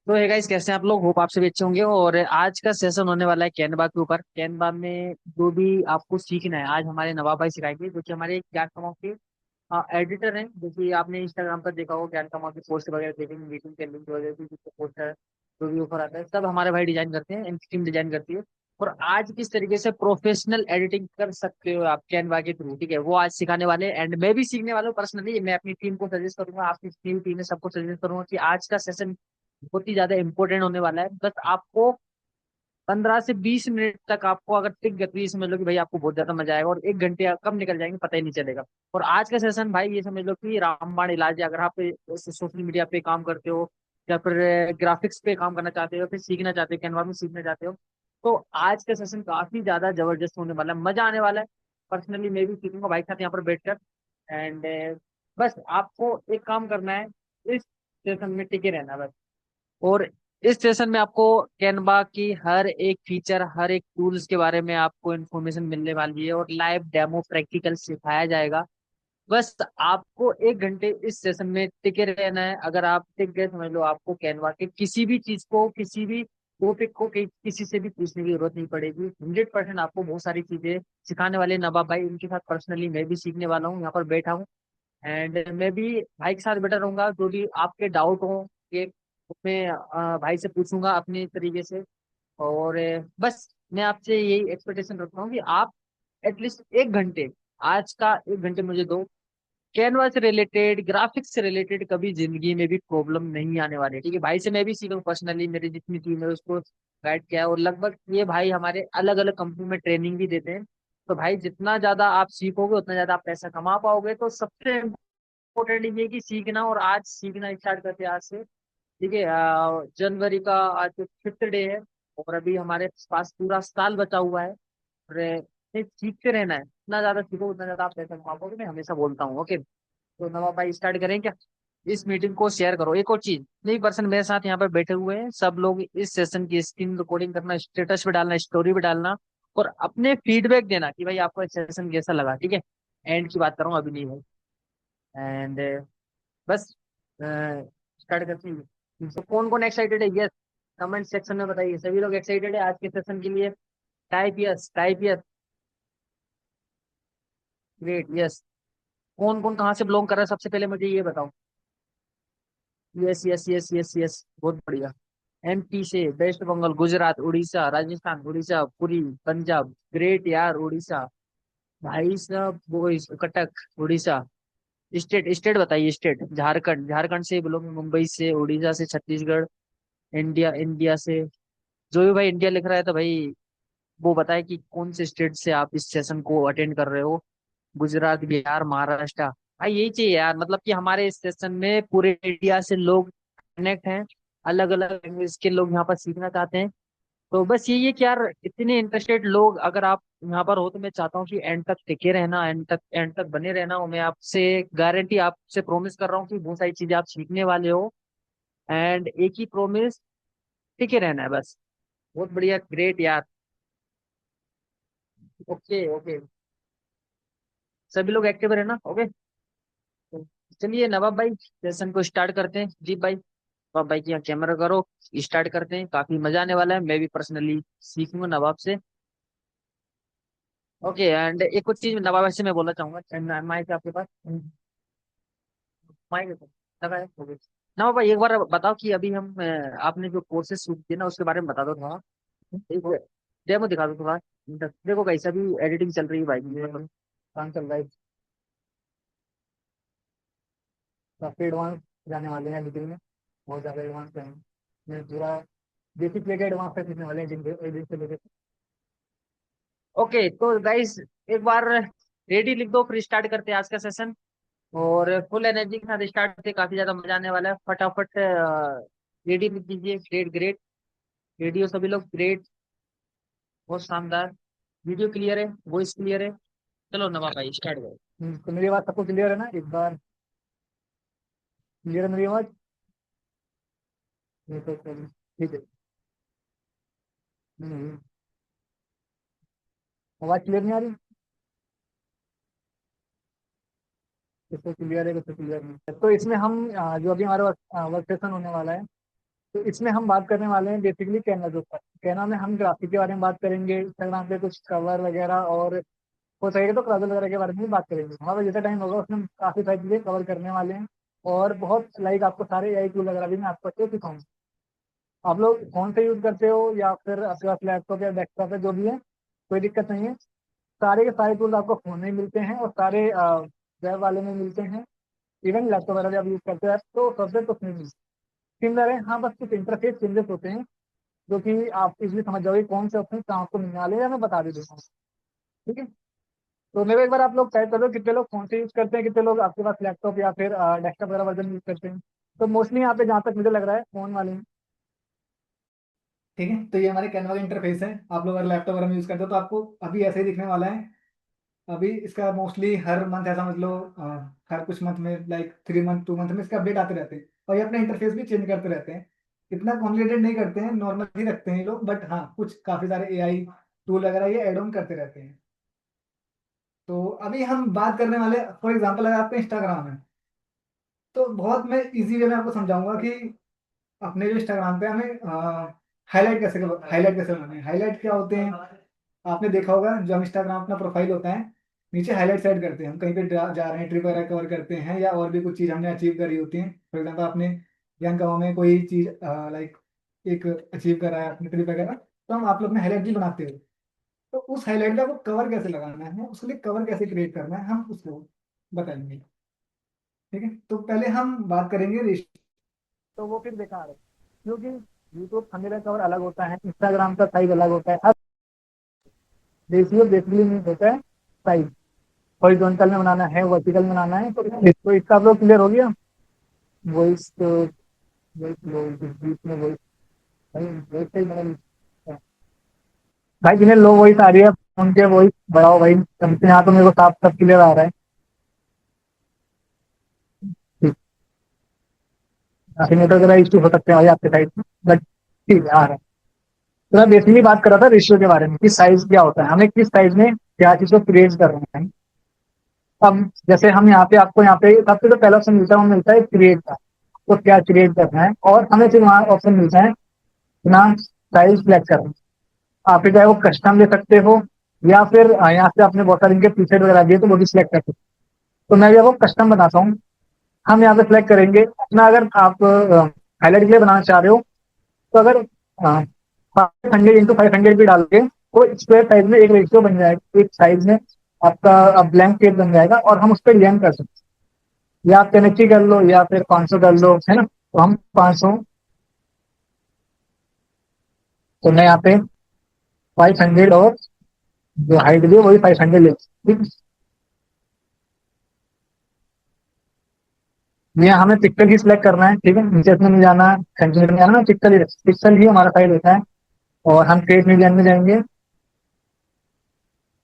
तो है गाइस, कैसे हैं आप लोग? होप आप सभी अच्छे होंगे। और आज का सेशन होने वाला है कैनवा के ऊपर। कैनवा में जो भी आपको सीखना है आज हमारे नवाब भाई सिखाएंगे, जो कि हमारे ज्ञान कमाओ के एडिटर हैं। जो कि आपने इंस्टाग्राम पर देखा होगा, ज्ञान कमाओ की पोस्ट वगैरह देखेंगे, मीटिंग के लिंक वगैरह की जो पोस्ट है, जो भी ऑफर आता है, सब हमारे भाई डिजाइन करते हैं, इनकी टीम डिजाइन करती है। और आज किस तरीके से प्रोफेशनल एडिटिंग कर सकते हो आप कैनवा के थ्रू, ठीक है, वो आज सिखाने वाले हैं। एंड मैं भी सीखने वाला हूँ पर्सनली। मैं अपनी टीम को सजेस्ट करूंगा, आपकी टीम है सबको सजेस्ट करूंगा कि आज का सेशन बहुत ही ज्यादा इंपॉर्टेंट होने वाला है। बस आपको 15 से 20 मिनट तक आपको अगर टिक गई तो ये समझ लो कि भाई आपको बहुत ज्यादा मजा आएगा, और 1 घंटे कब निकल जाएंगे पता ही नहीं चलेगा। और आज का सेशन भाई ये समझ लो कि रामबाण इलाज है। अगर आप सोशल मीडिया पे काम करते हो, या फिर ग्राफिक्स पे काम करना चाहते हो, फिर सीखना चाहते हो, कैनवा में सीखना चाहते हो, तो आज का सेशन काफी ज्यादा जबरदस्त होने वाला है, मजा आने वाला है। पर्सनली मैं भी सीखूंगा भाई के साथ यहाँ पर बैठकर। एंड बस आपको एक काम करना है, इस सेशन में टिके रहना बस। और इस सेशन में आपको कैनवा की हर एक फीचर, हर एक टूल्स के बारे में आपको इन्फॉर्मेशन मिलने वाली है, और लाइव डेमो प्रैक्टिकल सिखाया जाएगा। बस आपको 1 घंटे इस सेशन में टिके रहना है। अगर आप टिक गए, समझ लो आपको कैनवा के किसी भी चीज को, किसी भी टॉपिक को किसी से भी पूछने की जरूरत नहीं पड़ेगी। 100% आपको बहुत सारी चीजें सिखाने वाले नवाब भाई, उनके साथ पर्सनली मैं भी सीखने वाला हूँ, यहाँ पर बैठा हूँ। एंड मैं भी भाई के साथ बैठा रहूंगा। जो भी आपके डाउट हो ये उसमें भाई से पूछूंगा अपने तरीके से। और बस मैं आपसे यही एक्सपेक्टेशन रखता हूँ कि आप एटलीस्ट 1 घंटे, आज का 1 घंटे मुझे दो। कैनवा से रिलेटेड, ग्राफिक्स से रिलेटेड कभी जिंदगी में भी प्रॉब्लम नहीं आने वाली, ठीक है। भाई से मैं भी सीखा हूँ पर्सनली, मेरी जितनी टीम है उसको गाइड किया है। और लगभग ये भाई हमारे अलग अलग कंपनी में ट्रेनिंग भी देते हैं। तो भाई जितना ज्यादा आप सीखोगे उतना ज्यादा आप पैसा कमा पाओगे। तो सबसे इम्पोर्टेंट ये कि सीखना, और आज सीखना स्टार्ट करते हैं आज से, ठीक है। जनवरी का आज 5th डे है, और अभी हमारे पास पूरा साल बचा हुआ है। और सीखते रहना है, जितना ज्यादा सीखो उतना ज्यादा आप पैसा कमा पाओगे, मैं हमेशा बोलता हूँ। ओके, तो नवाब भाई स्टार्ट करें क्या? इस मीटिंग को शेयर करो। एक और चीज, नहीं पर्सन मेरे साथ यहाँ पे बैठे हुए हैं, सब लोग इस सेशन की स्क्रीन रिकॉर्डिंग करना, स्टेटस पे डालना, स्टोरी पे डालना, और अपने फीडबैक देना कि भाई आपको सेशन कैसा लगा, ठीक है। एंड की बात कर रहा हूँ, अभी नहीं है। एंड बस स्टार्ट करते हैं। तो कौन कौन एक्साइटेड है? यस, कमेंट सेक्शन में बताइए। सभी लोग एक्साइटेड है आज के सेशन के लिए? Type yes, type yes. Great, yes. कौन कौन कहाँ से बिलोंग कर रहा है सबसे पहले मुझे ये बताओ। Yes yes yes yes yes, बहुत बढ़िया। एमपी से, वेस्ट बंगाल, गुजरात, उड़ीसा, राजस्थान, उड़ीसा, पुरी, पंजाब, ग्रेट यार, उड़ीसा। भाई साहब वो कटक, उड़ीसा। स्टेट, स्टेट बताइए। स्टेट झारखंड, झारखंड से बिलोंग, मुंबई से, उड़ीसा से, छत्तीसगढ़। इंडिया, इंडिया से। जो भी भाई इंडिया लिख रहा है तो भाई वो बताए कि कौन से स्टेट से आप इस सेशन को अटेंड कर रहे हो। गुजरात, बिहार, महाराष्ट्र। भाई यही चाहिए यार, मतलब कि हमारे इस सेशन में पूरे इंडिया से लोग कनेक्ट हैं। अलग अलग लैंग्वेज के लोग यहाँ पर सीखना चाहते हैं। तो बस यही है कि यार इतने इंटरेस्टेड लोग अगर आप यहाँ पर हो, तो मैं चाहता हूँ कि एंड तक टिके रहना, एंड तक बने रहना। और मैं आपसे गारंटी, आपसे प्रॉमिस कर रहा हूँ कि बहुत सारी चीजें आप सीखने वाले हो। एंड एक ही प्रॉमिस, टिके रहना है बस। बहुत बढ़िया, ग्रेट यार। ओके ओके, सभी लोग एक्टिव रहना। ओके, तो चलिए नवाब भाई सेशन को स्टार्ट करते हैं। जी भाई, नवाब भाई की यहाँ कैमरा करो। स्टार्ट करते हैं, काफी मजा आने वाला है, मैं भी पर्सनली सीखूंगा नवाब से। ओके, एंड एक कुछ चीज नवाब भाई से मैं बोलना चाहूंगा। माइक है आपके पास? माइक लगा है? ओके। नवाब भाई एक बार बताओ कि अभी हम आपने जो कोर्सेज शुरू किए ना उसके बारे में बता दो थोड़ा। एक डेमो दिखा दो थोड़ा। देखो कैसा भी एडिटिंग चल रही है भाई, काम चल रहा है, काफी एडवांस जाने वाले हैं एडिटिंग में। बहुत ज्यादा एडवांस है। मैं पूरा बेसिक लेके एडवांस तक सीखने वाले हैं जिनके से लेके। ओके तो गाइस, एक बार रेडी लिख दो, फिर स्टार्ट करते हैं आज का सेशन। और फुल एनर्जी के साथ स्टार्ट करते हैं, काफी ज्यादा मजा आने वाला है। फटाफट रेडी लिख दीजिए। ग्रेट ग्रेट, रेडियो सभी लोग, ग्रेट, बहुत शानदार। वीडियो क्लियर है, वॉइस क्लियर है। चलो नवा भाई स्टार्ट करो। तो मेरी बात सबको क्लियर है ना? एक बार क्लियर है मेरी आवाज? ये तो ठीक है। हम्म, आवाज क्लियर नहीं आ रही? किसको क्लियर है, किसको क्लियर नहीं? तो इसमें हम जो अभी हमारा वर्क सेशन होने वाला है, तो इसमें हम बात करने वाले हैं बेसिकली कैनवा के ऊपर। कैनवा में हम ग्राफिक के बारे में बात करेंगे, इंस्टाग्राम पे कुछ कवर वगैरह, और हो सकेगा तो क्लाउड वगैरह के बारे में भी बात करेंगे। हमारा पास जितना टाइम होगा उसमें हम काफी सारी चीजें कवर करने वाले हैं। और बहुत लाइक आपको सारे एआई टूल वगैरह भी मैं आपको अच्छे से सिखाऊंगा। आप लोग फोन से यूज करते हो या फिर आपके पास लैपटॉप या डेस्कटॉप है, जो भी है कोई दिक्कत नहीं है। सारे के सारे टूल्स आपको फोन में ही मिलते हैं और सारे वेब वाले में मिलते हैं। इवन लैपटॉप वगैरह भी आप यूज करते हैं तो सबसे तो उसमें मिलते सिमिलर है। हाँ, बस कुछ इंटरफेस चेंजेस होते हैं जो कि आप इजिली समझ जाओगे कौन से ऑप्शन कहाँ आपको मिलने वाले हैं, या मैं बता भी देता हूँ। ठीक है। तो मेरे को एक बार आप लोग टाइप कर दो कितने लोग फोन से यूज करते हैं, कितने लोग आपके पास लैपटॉप या फिर डेस्कटॉप वगैरह वर्जन यूज करते हैं। तो मोस्टली यहाँ पे जहाँ तक मुझे लग रहा है फोन वाले हैं। ठीक है, तो ये हमारे कैनवा का इंटरफेस है। आप लोग अगर लैपटॉप वगैरह में यूज करते हो तो आपको अभी ऐसे ही दिखने वाला है। अभी इसका मोस्टली हर मंथ ऐसा समझ लो, हर कुछ मंथ में लाइक 3 मंथ 2 मंथ में इसके अपडेट आते रहते हैं, और ये अपना इंटरफेस भी चेंज करते रहते हैं। इतना कॉम्प्लिकेटेड नहीं करते हैं, नॉर्मल ही रखते हैं ये लोग, बट हाँ कुछ काफी सारे एआई टूल वगैरह ये एड ऑन करते रहते हैं। तो अभी हम बात करने वाले, फॉर एग्जाम्पल अगर आपका इंस्टाग्राम है, तो बहुत मैं इजी वे में आपको समझाऊंगा कि अपने जो इंस्टाग्राम पे हमें हाईलाइट कैसे बनाने हैं। हाईलाइट क्या होते हैं, आपने देखा होगा जो हम इंस्टाग्राम अपना प्रोफाइल होता है, नीचे हाईलाइट साइड करते हैं। हम कहीं पे जा रहे हैं, ट्रिप वगैरह कवर करते हैं, या और भी कुछ चीज़ हमने अचीव करी होती है। फॉर एग्जाम्पल आपने यंग गाँव में कोई चीज़ लाइक एक अचीव करा है अपनी ट्रिप वगैरह, तो हम आप लोग अपने हाईलाइट भी बनाते हो। तो उस हाईलाइट का आपको कवर कैसे लगाना है, उसके लिए कवर कैसे क्रिएट करना है, हम उसको बताएंगे। ठीक है, तो पहले हम बात करेंगे रिस्ट। तो वो फिर बेकार है, क्योंकि यूट्यूब थंबनेल का कवर अलग होता है, इंस्टाग्राम का साइज अलग होता है। अब देखिए बेसिकली नहीं होता है साइज, हॉरिजॉन्टल में बनाना है, वर्टिकल में बनाना है। तो इसका आप लोग क्लियर हो गया। वॉइस तो वॉइस बीच में वॉइस, भाई वॉइस से ही भाई जिन्हें लो वॉइस आ रही है उनके वॉइस बढ़ाओ भाई, कम से यहाँ तो मेरे को साफ सब क्लियर आ रहा है। ठीक, नेटवर्क वगैरह इश्यू हो सकते हैं भाई आपके साइड में, बट ठीक है आ रहा है। तो मैं बेसिकली बात कर रहा था रेशियो के बारे में कि साइज क्या होता है, हमें किस साइज में क्या चीज को क्रिएट कर रहे हैं। अब जैसे हम यहाँ पे आपको यहाँ पे सबसे जो पहला ऑप्शन मिलता है वो मिलता है क्रिएट का। तो क्या क्रिएट करना है, और हमें फिर वहाँ ऑप्शन मिलता है ना साइज सिलेक्ट करना है। आप चाहे वो कस्टम ले सकते हो, या फिर यहाँ से आपने बहुत सारे इनके पीछे वगैरह दिए तो वो भी सिलेक्ट कर सकते हो। तो मैं भी आपको कस्टम बताता हूँ। हम यहाँ पे सिलेक्ट करेंगे अपना, अगर आप हाईलाइट के लिए बनाना चाह रहे हो तो अगर 500 इंटू 500 भी डाल के तो स्क्वायर साइज में एक रेशियो बन जाएगा, एक साइज में आपका ब्लैंक पेज बन जाएगा, और हम उस पर डिजाइन कर सकते हैं। या आप 1080 कर लो या फिर 500 कर लो, है ना। तो हम 500, तो मैं यहाँ पे 500, और जो हाइट भी है वही 500 ले, ठीक है। यहाँ हमें पिक्सल ही सिलेक्ट करना है, ठीक है। नीचे इसमें नहीं जाना, सेंटीमीटर में जाना ना, पिक्सल ही हमारा साइड होता है। और हम क्रिएट मीडियन में जाएंगे।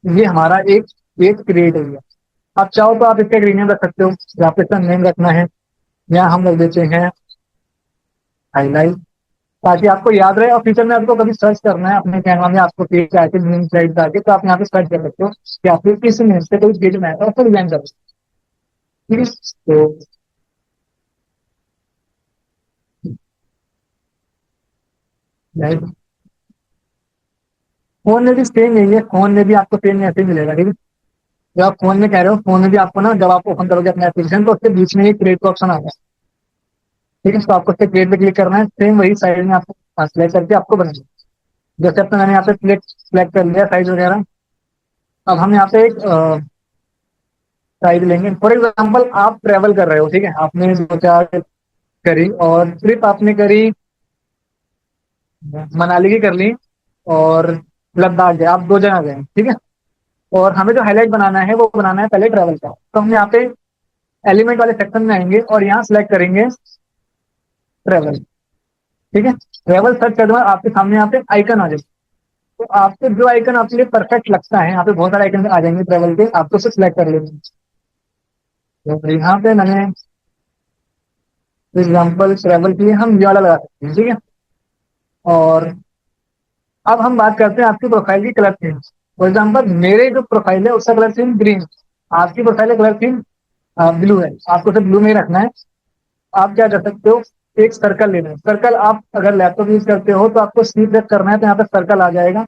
ये हमारा एक एक क्रिएट एरिया। आप चाहो तो आप इसका एक रीनेम रख सकते हो, या फिर इसका नेम रखना है, या हम रख देते हैं हाईलाइट, ताकि आपको याद रहे। और फ्यूचर में आपको कभी सर्च करना है अपने कैमरा में, आपको पेज आके नेम स्लाइड आके, तो आप यहाँ पे सर्च कर सकते हो कि आपको किस नेम से कोई पेज बनाया था, उसको डिजाइन कर सकते हो, ठीक है। तो फोन में भी सेम यही है, फोन में भी आपको सेम ऐसे ही मिलेगा, ठीक है। जब आप फोन में कह रहे हो, फोन में भी आपको ना जब आप ओपन करोगे अपना एप्लीकेशन तो उसके बीच में एक क्रिएट का ऑप्शन आता है, ठीक है। तो आपको उससे क्रिएट पे क्लिक करना है, सेम वही साइड में आपको सिलेक्ट करके आपको बनाना है। जैसे अपने मैंने यहाँ पे सिलेक्ट सिलेक्ट कर लिया साइज वगैरह। अब हम यहाँ पे एक साइज लेंगे। फॉर एग्जाम्पल आप ट्रेवल कर रहे हो, ठीक है, आपने 2 4 करी और ट्रिप आपने करी, मनाली की कर ली, और लद्दाख गए, आप 2 जगह गए, ठीक है। और हमें जो हाईलाइट बनाना है वो बनाना है पहले ट्रेवल का। तो हम यहाँ पे एलिमेंट वाले सेक्शन में आएंगे और यहाँ सिलेक्ट करेंगे ट्रेवल, ठीक है। ट्रेवल सर्च करने के बाद आपके सामने यहाँ पे आइकन आ जाएगा। तो आपको जो आइकन आपके लिए परफेक्ट लगता है, यहाँ पे बहुत सारे आइकन आ जाएंगे ट्रेवल के, आपको उसे सिलेक्ट कर लेंगे। तो यहाँ पे मैंने एग्जाम्पल ट्रेवल के लिए हम ये वाला लगा सकते हैं, ठीक है। और अब हम बात करते हैं आपकी प्रोफाइल की कलर थीम। फॉर एग्जाम्पल मेरे जो प्रोफाइल है उसका कलर थीम ग्रीन, आपकी प्रोफाइल का कलर थीम ब्लू है, आपको सिर्फ ब्लू में ही रखना है। आप क्या कर सकते हो, एक सर्कल लेना है। सर्कल आप अगर लैपटॉप यूज करते हो तो आपको सी प्रेस करना है, तो यहाँ पे सर्कल आ जाएगा।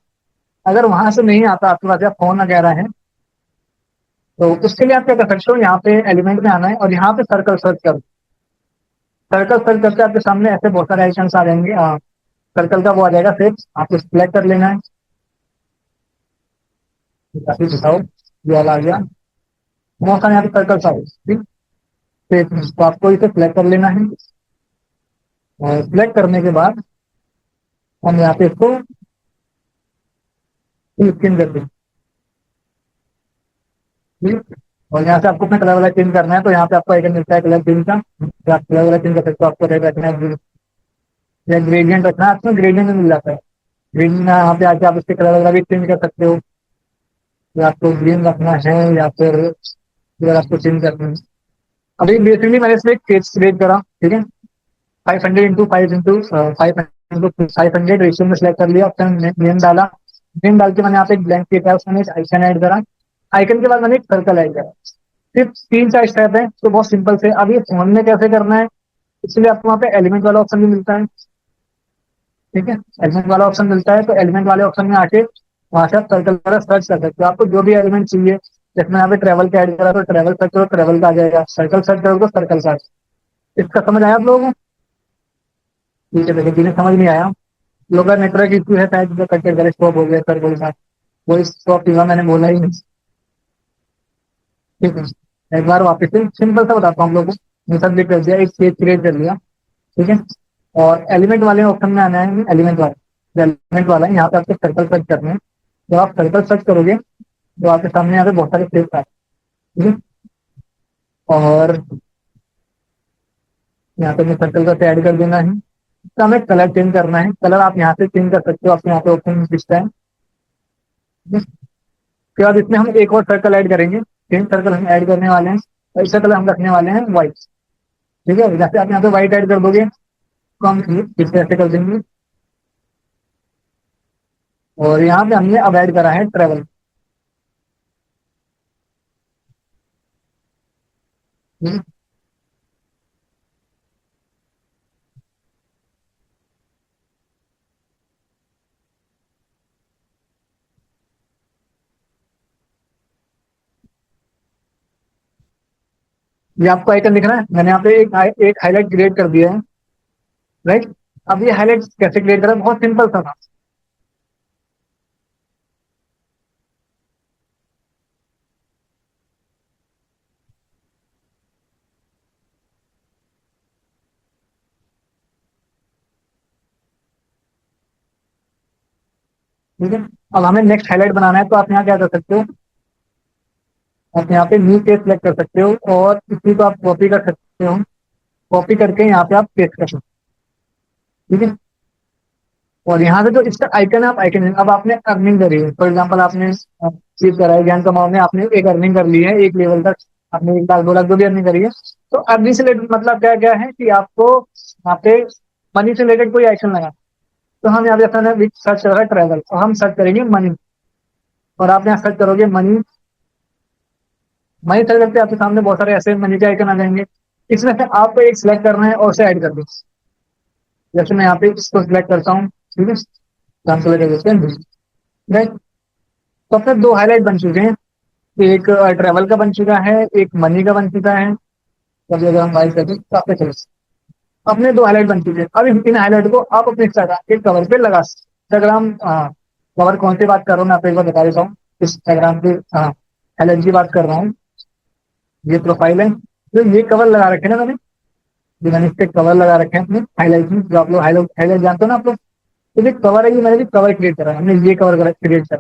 अगर वहां से नहीं आता आपके पास या फोन वगैरह है, तो उसके लिए आप क्या कर सकते हो, यहाँ पे एलिमेंट में आना है और यहाँ पे सर्कल सर्च करो। सर्कल सर्च करके आपके सामने ऐसे बहुत सारे आइकन्स आ जाएंगे। सर्कल का वो आ जाएगा शेप, आपको सिलेक्ट कर लेना है। काफी दिखाओ, ये वाला आ गया। बहुत सारे यहाँ पे सर्कल्स आ गए, ठीक। तो आपको इसे सिलेक्ट कर लेना है, और सिलेक्ट करने के बाद हम यहाँ पे इसको स्किन कर देंगे, ठीक। और यहाँ से आपको अपना कलर वाला चेंज करना है, तो यहाँ पे आपको आइकन मिलता है कलर चेंज का, तो आप कलर वाला चेंज कर सकते हो। आपको रेड रखना है, या ग्रेडियंट रखना है, आपको ग्रेडियंट में मिल जाता है। ग्रीन यहाँ पे आके आप इसके कलर वगैरह भी चेंज कर सकते हो, या आपको ग्रीन रखना है, या फिर अगर आपको चेंज करना है। अभी बेसिकली मैंने इसमें एक पेज क्रिएट करा, ठीक है। 500 इंटू 5 इंटू 500 रेशियो में सेलेक्ट कर लिया, ऑप्शन नेम डाला। नेम डाल के मैंने यहाँ पे एक ब्लैंक किया, उसमें एक आइकन ऐड करा। आइकन के बाद मैंने एक सर्कल ऐड करा। सिर्फ 3-4 स्टेप है, तो बहुत सिंपल से। अब ये फोन में कैसे करना है, इसलिए आपको वहाँ पे एलिमेंट वाला ऑप्शन भी मिलता है, ठीक है। एलिमेंट वाला ऑप्शन मिलता है, तो एलिमेंट वाले ऑप्शन में आके वहां से आप सर्कल वगैरह सर्च कर सकते हो। आपको जो भी एलिमेंट चाहिए, जैसे मैं यहाँ पे ट्रेवल का ऐड करा, तो ट्रेवल सर्च करो, ट्रेवल का आ जाएगा। सर्कल सर्च करो तो सर्कल सर्च। इसका समझ आया आप लोगों को? ठीक है, देखिए जिन्हें समझ नहीं आया, लोग का नेटवर्क इशू है शायद, जो कट कर स्टॉप हो गया सर, कोई बात। वही स्टॉप हुआ, मैंने बोला ही नहीं, ठीक है। एक बार वापस से सिंपल सा बताता हूँ हम लोग को। मैं सब कर दिया, एक पेज क्रिएट कर लिया, ठीक है। और एलिमेंट वाले ऑप्शन में आना है, एलिमेंट वाला, एलिमेंट वाला है, यहाँ पे आपको सर्कल सर्च करना है। जब आप सर्कल सर्च करोगे तो आपके सामने यहाँ पे बहुत सारे शेप्स आए, ठीक है। और यहाँ पे मैं सर्कल का ऐड कर देना है। इसका हमें कलर चेंज करना है, कलर आप यहाँ से चेंज कर सकते हो, आपके यहाँ पे ऑप्शन दिखता है, ठीक है। उसके बाद इसमें हम एक और सर्कल ऐड करेंगे। सेम सर्कल हम ऐड करने वाले हैं, और इसका कलर हम रखने वाले हैं व्हाइट, ठीक है। जैसे आप यहाँ पे व्हाइट ऐड कर दोगे, तो हम फिर से ऐसे कर देंगे। और यहाँ पे हमने अब ऐड करा है ट्रेवल, ठीक है। ये आपको आइकन दिख रहा है, मैंने यहाँ पे एक हाईलाइट क्रिएट कर दिया है, राइट। अब ये हाईलाइट कैसे क्रिएट करा, बहुत सिंपल सा था, ठीक है। अब हमें नेक्स्ट हाईलाइट बनाना है, तो आप यहाँ क्या कर सकते हो, आप यहाँ पे न्यू पेज सेलेक्ट कर सकते हो, और इसी को आप कॉपी कर सकते हो। कॉपी करके यहाँ पे आप पेस्ट कर सकते हो, ठीक है। और यहाँ से जो इसका आइकन है, आप आइकन, अब आपने अर्निंग करी है, फॉर एग्जाम्पल आपने चीज करा है, ज्ञान कमाओ में आपने एक अर्निंग कर ली है, एक लेवल तक आपने 1 लाख 2 लाख जो भी अर्निंग करी है। तो अर्निंग से रिलेटेड मतलब क्या क्या है कि आपको यहाँ पे मनी से रिलेटेड कोई आइकन लगा। तो हम यहाँ पे सर्च कर रहे हैं ट्रैवल, और हम सर्च करेंगे मनी, और आप यहाँ सर्च करोगे मनी। मनी सर्च करके आपके सामने बहुत सारे ऐसे मनी के आइकन आ जाएंगे। इसमें से आपको एक सिलेक्ट करना है और उसे ऐड कर दो। जैसे मैं यहाँ पे इसको सिलेक्ट करता हूँ, ठीक है, ट्रांसफर कर देते हैं, राइट। तो अपने 2 हाईलाइट बन चुके हैं, एक ट्रैवल का बन चुका है, एक मनी का बन चुका है। कभी अगर हम बाइक करते हैं तो आपके चलो, अपने 2 हाईलाइट बन चुके हैं। अब इन 3 हाईलाइट को आप अपने इंस्टाग्राम के कवर पे लगा इंस्टाग्राम कवर कौन सी बात कर रहा हूँ मैं आपको एक बार बता देता हूँ। इंस्टाग्राम की हाईलाइट की बात कर रहा हूँ। ये प्रोफाइल है, तो ये कवर लगा रखे हैं ना मैंने, जो मैंने इस पे कवर लगा रखे हैं अपने हाईलाइट में, जो आप लोग हाईलाइट हाईलाइट जानते हो ना आप लोग। तो ये कवर है, ये मैंने भी कवर क्रिएट करा है, हमने ये कवर क्रिएट करा,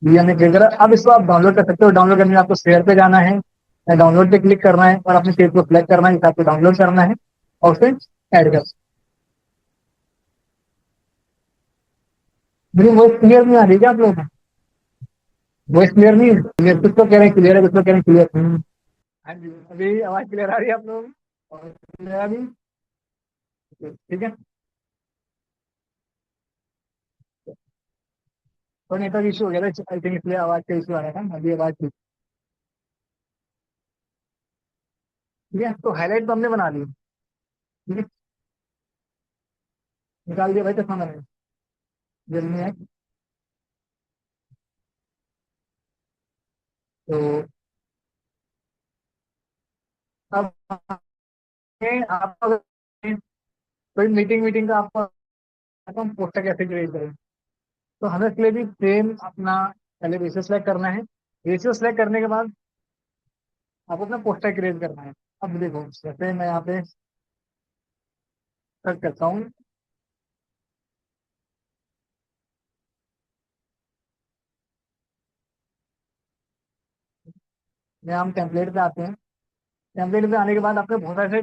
ये हमने क्रिएट करा। अब इसको आप डाउनलोड कर सकते हो। डाउनलोड करने में आपको शेयर पे जाना है, डाउनलोड पे क्लिक करना है, और अपने पेज को सिलेक्ट करना है, जिसे आपको डाउनलोड करना है, और उसे ऐड कर। मेरी वॉइस क्लियर नहीं आ रही क्या आप लोगों को? वॉइस क्लियर नहीं है, क्लियर कुछ तो कह रहे हैं क्लियर है, कुछ तो कह रहे हैं क्लियर। हाँ जी, अभी आवाज क्लियर आ रही है आप लोगों को? और क्लियर आ रही है? ठीक है। तो नेटवर्क इशू हो गया था आई थिंक, इसलिए आवाज का इशू आ रहा था। अभी आवाज ठीक, ठीक है। तो हाईलाइट तो हमने बना ली, ठीक है, निकाल दिया भाई चश्मा मैंने। जल्दी है। तो अब आपको अगर कोई मीटिंग मीटिंग का आपको आता हम पोस्टर कैसे क्रिएट करें, तो हमें इसके लिए भी सेम अपना पहले रेशियो सेलेक्ट करना है। रेशियो सेलेक्ट करने के बाद आपको अपना पोस्टर क्रिएट करना है। अब देखो जैसे मैं यहाँ पे सर्च करता हूँ। यहाँ हम टेम्पलेट पे आते हैं। टेम्पलेट पे आने के बाद आपको बहुत सारे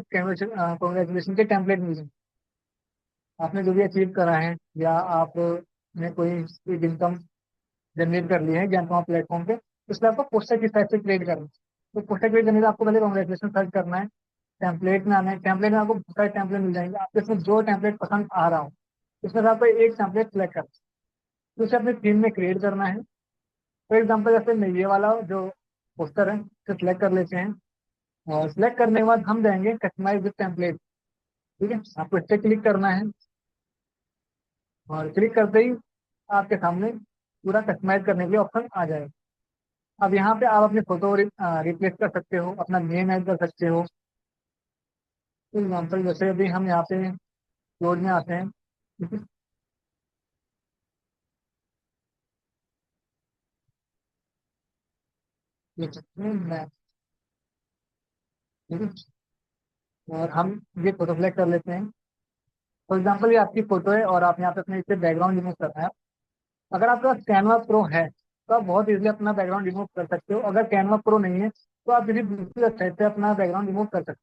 कॉन्ग्रेचुलेशन के टेम्पलेट मिल जाएंगे। आपने जो भी अचीव करा है या आपने कोई इनकम जनरेट कर ली है ज्ञान प्लेटफॉर्म पे, तो इसलिए आपको पोस्टर किस टाइप से क्रिएट करना है। तो पोस्टर क्रिएट करने के लिए आपको पहले कॉन्ग्रेचुलेशन सर्च करना है। टेम्पलेट में आना है। टेम्पलेट में आपको बहुत सारे टेम्पलेट मिल जाएंगे। आपको इसमें जो टेम्पलेट पसंद आ रहा हो उसमें से आपको एक टेम्पलेट सेलेक्ट करना है, तो उसे अपने थीम में क्रिएट करना है। फॉर एग्जाम्पल जैसे मैं ये वाला जो पोस्टर है उसे सिलेक्ट कर लेते हैं। और सिलेक्ट करने के बाद हम जाएंगे कस्टमाइज विद टेम्पलेट। ठीक है, आपको इस पर क्लिक करना है। और क्लिक करते ही आपके सामने पूरा कस्टमाइज करने के लिए ऑप्शन आ जाएगा। अब यहाँ पे आप अपनी फोटो रिप्लेस कर सकते हो, अपना नेम ऐड कर सकते हो। एग्जाम्पल जैसे अभी हम यहाँ पे क्लोज में आते हैं। ठीक है, लिख सकते हैं मैं। ठीक है, और हम ये फोटो सेलेक्ट कर लेते हैं। फॉर एग्जाम्पल ये आपकी फोटो है और आप यहाँ पे अपने इससे बैकग्राउंड रिमूव करना है। अगर आपके पास कैनवा प्रो है तो आप बहुत इजीली अपना बैकग्राउंड रिमूव कर सकते हो। अगर कैनवा प्रो नहीं है तो आप किसी दूसरी वेबसाइट से अपना बैकग्राउंड रिमूव कर सकते हो।